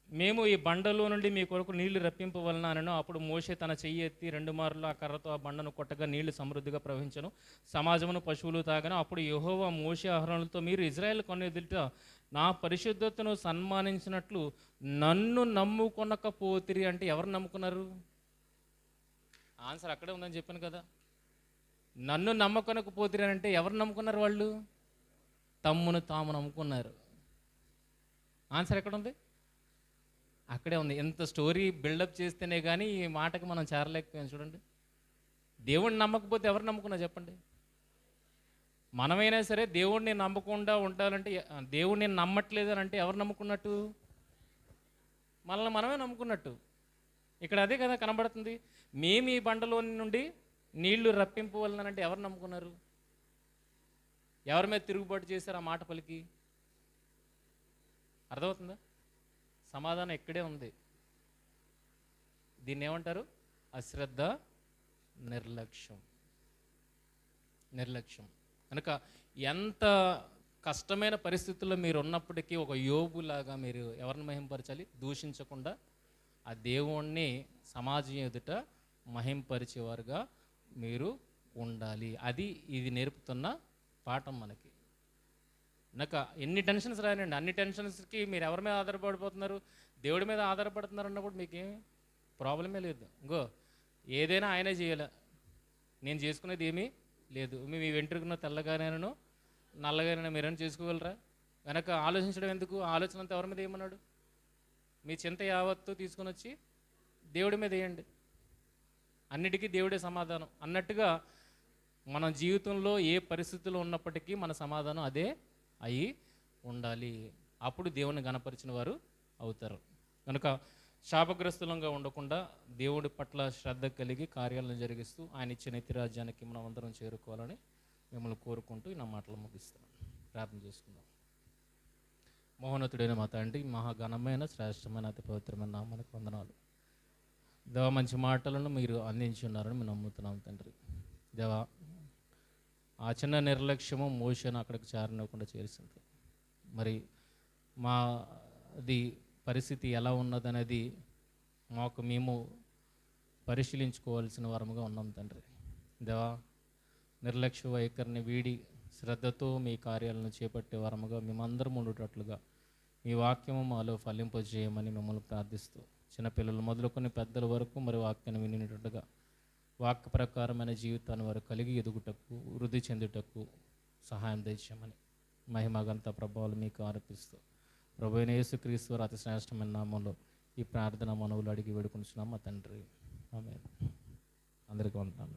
మేము ఈ బండలో నుండి మీ కొరకు నీళ్లు రప్పింపవలనను. అప్పుడు మోషే తన చెయ్యి ఎత్తి 2 మార్లు ఆ కర్రతో ఆ బండను కొట్టగా నీళ్లు సమృద్ధిగా ప్రవహించను, సమాజమును పశువులు తాగను. అప్పుడు యెహోవా మోషే అహరోనులతో, మీరు ఇజ్రాయేల్ కొన్న ఎదుట నా పరిశుద్ధతను సన్మానించినట్లు నన్ను నమ్ముకొనకపోతిరి. అంటే ఎవరు నమ్ముకున్నారు? ఆన్సర్ అక్కడే ఉందని చెప్పాను కదా. నన్ను నమ్మకొనకపోతిరి అంటే ఎవరు నమ్ముకున్నారు? వాళ్ళు తమ్మును తాము నమ్ముకున్నారు. ఆన్సర్ ఎక్కడుంది? అక్కడే ఉంది. ఎంత స్టోరీ బిల్డప్ చేస్తేనే కానీ ఈ మాటకి మనం చేరలేకపోయాం. చూడండి, దేవుణ్ణి నమ్మకపోతే ఎవరు నమ్ముకున్నా చెప్పండి? మనమైనా సరే దేవుణ్ణి నమ్మకుండా ఉండాలంటే, దేవుణ్ణి నమ్మట్లేదు అని అంటే ఎవరు నమ్ముకున్నట్టు? మనల్ని మనమే నమ్ముకున్నట్టు. ఇక్కడ అదే కదా కనబడుతుంది. మేము ఈ బండలో నుండి నీళ్లు రప్పింపవలనంటే ఎవరు నమ్ముకున్నారు? ఎవరి మీద తిరుగుబాటు చేశారు ఆ మాట పలికి? అర్థమవుతుందా? సమాధానం ఇక్కడే ఉంది. దీన్ని ఏమంటారు? అశ్రద్ధ, నిర్లక్ష్యం. కనుక ఎంత కష్టమైన పరిస్థితుల్లో మీరు ఉన్నప్పటికీ ఒక యోబులాగా మీరు ఎవరిని మహింపరచాలి? దూషించకుండా ఆ దేవుణ్ణి సమాజం ఎదుట మహింపరిచేవారుగా మీరు ఉండాలి. అది ఇది నేర్పుతున్న పాఠం మనకి. నాకు ఎన్ని టెన్షన్స్ రానండి, అన్ని టెన్షన్స్కి మీరు ఎవరి మీద ఆధారపడిపోతున్నారు? దేవుడి మీద ఆధారపడుతున్నారు అన్నప్పుడు మీకేం ప్రాబ్లమే లేదు. ఇంకో ఏదైనా ఆయనే చేయాలి. నేను చేసుకునేది ఏమీ లేదు. మీ వెంట్రుకను తెల్లగానేనను నల్లగానే మీరేమైనా చేసుకోగలరా? వెనక ఆలోచించడం ఎందుకు? ఆలోచన అంతా ఎవరి మీద ఏమన్నాడు? మీ చింత యావత్తు తీసుకొని వచ్చి దేవుడి మీద వేయండి, అన్నిటికీ దేవుడే సమాధానం అన్నట్టుగా మన జీవితంలో ఏ పరిస్థితుల్లో ఉన్నప్పటికీ మన సమాధానం అదే అయి ఉండాలి. అప్పుడు దేవుని గణపరిచిన వారు అవుతారు. కనుక శాపగ్రస్తులంగా ఉండకుండా దేవుడి పట్ల శ్రద్ధ కలిగి కార్యాలను జరిగిస్తూ ఆయన ఇచ్చే నిత్య రాజ్యానికి మనం అందరం చేరుకోవాలని మిమ్మల్ని కోరుకుంటూ నా మాటలు ముగిస్తాను. ప్రార్థన చేసుకుందాం. మహోన్నతుడైన మా తండ్రి, మహాఘనమైన శ్రేష్టమైన అతి పవిత్రమైన నామానికి వందనాలు. దేవా, మంచి మాటలను మీరు అందించి ఉన్నారని మేము నమ్ముతున్నాం తండ్రి. దేవా, ఆ చిన్న నిర్లక్ష్యము మోషను అక్కడికి చేరనివ్వకుండా చేసింది. మరి మాది పరిస్థితి ఎలా ఉన్నదనేది మాకు మేము పరిశీలించుకోవాల్సిన వారముగా ఉన్నాం తండ్రి. దేవా, నిర్లక్ష్య వైఖరిని వీడి శ్రద్ధతో మీ కార్యాలను చేపట్టే వారముగా మేమందరం ఉండేటట్లుగా మీ వాక్యము మాలో ఫలింపజేయమని మిమ్మల్ని ప్రార్థిస్తూ, చిన్నపిల్లలు మొదలుకొని పెద్దల వరకు మరి వాక్యాన్ని వినేటట్టుగా వాక్య ప్రకారమైన జీవితాన్ని వారు కలిగి ఎదుగుటకు, వృద్ధి చెందుటకు సహాయం దయచేయమని మహిమగంత ప్రభావాలు మీకు ఆరోపిస్తూ ప్రభువైన యేసుక్రీస్తు వారి అతి శ్రేష్టమైన నామంలో ఈ ప్రార్థన మనవులు అడిగి వేడుకొనిచున్నాం మా తండ్రి. ఆమేన్. అందరికీ వందనాలు.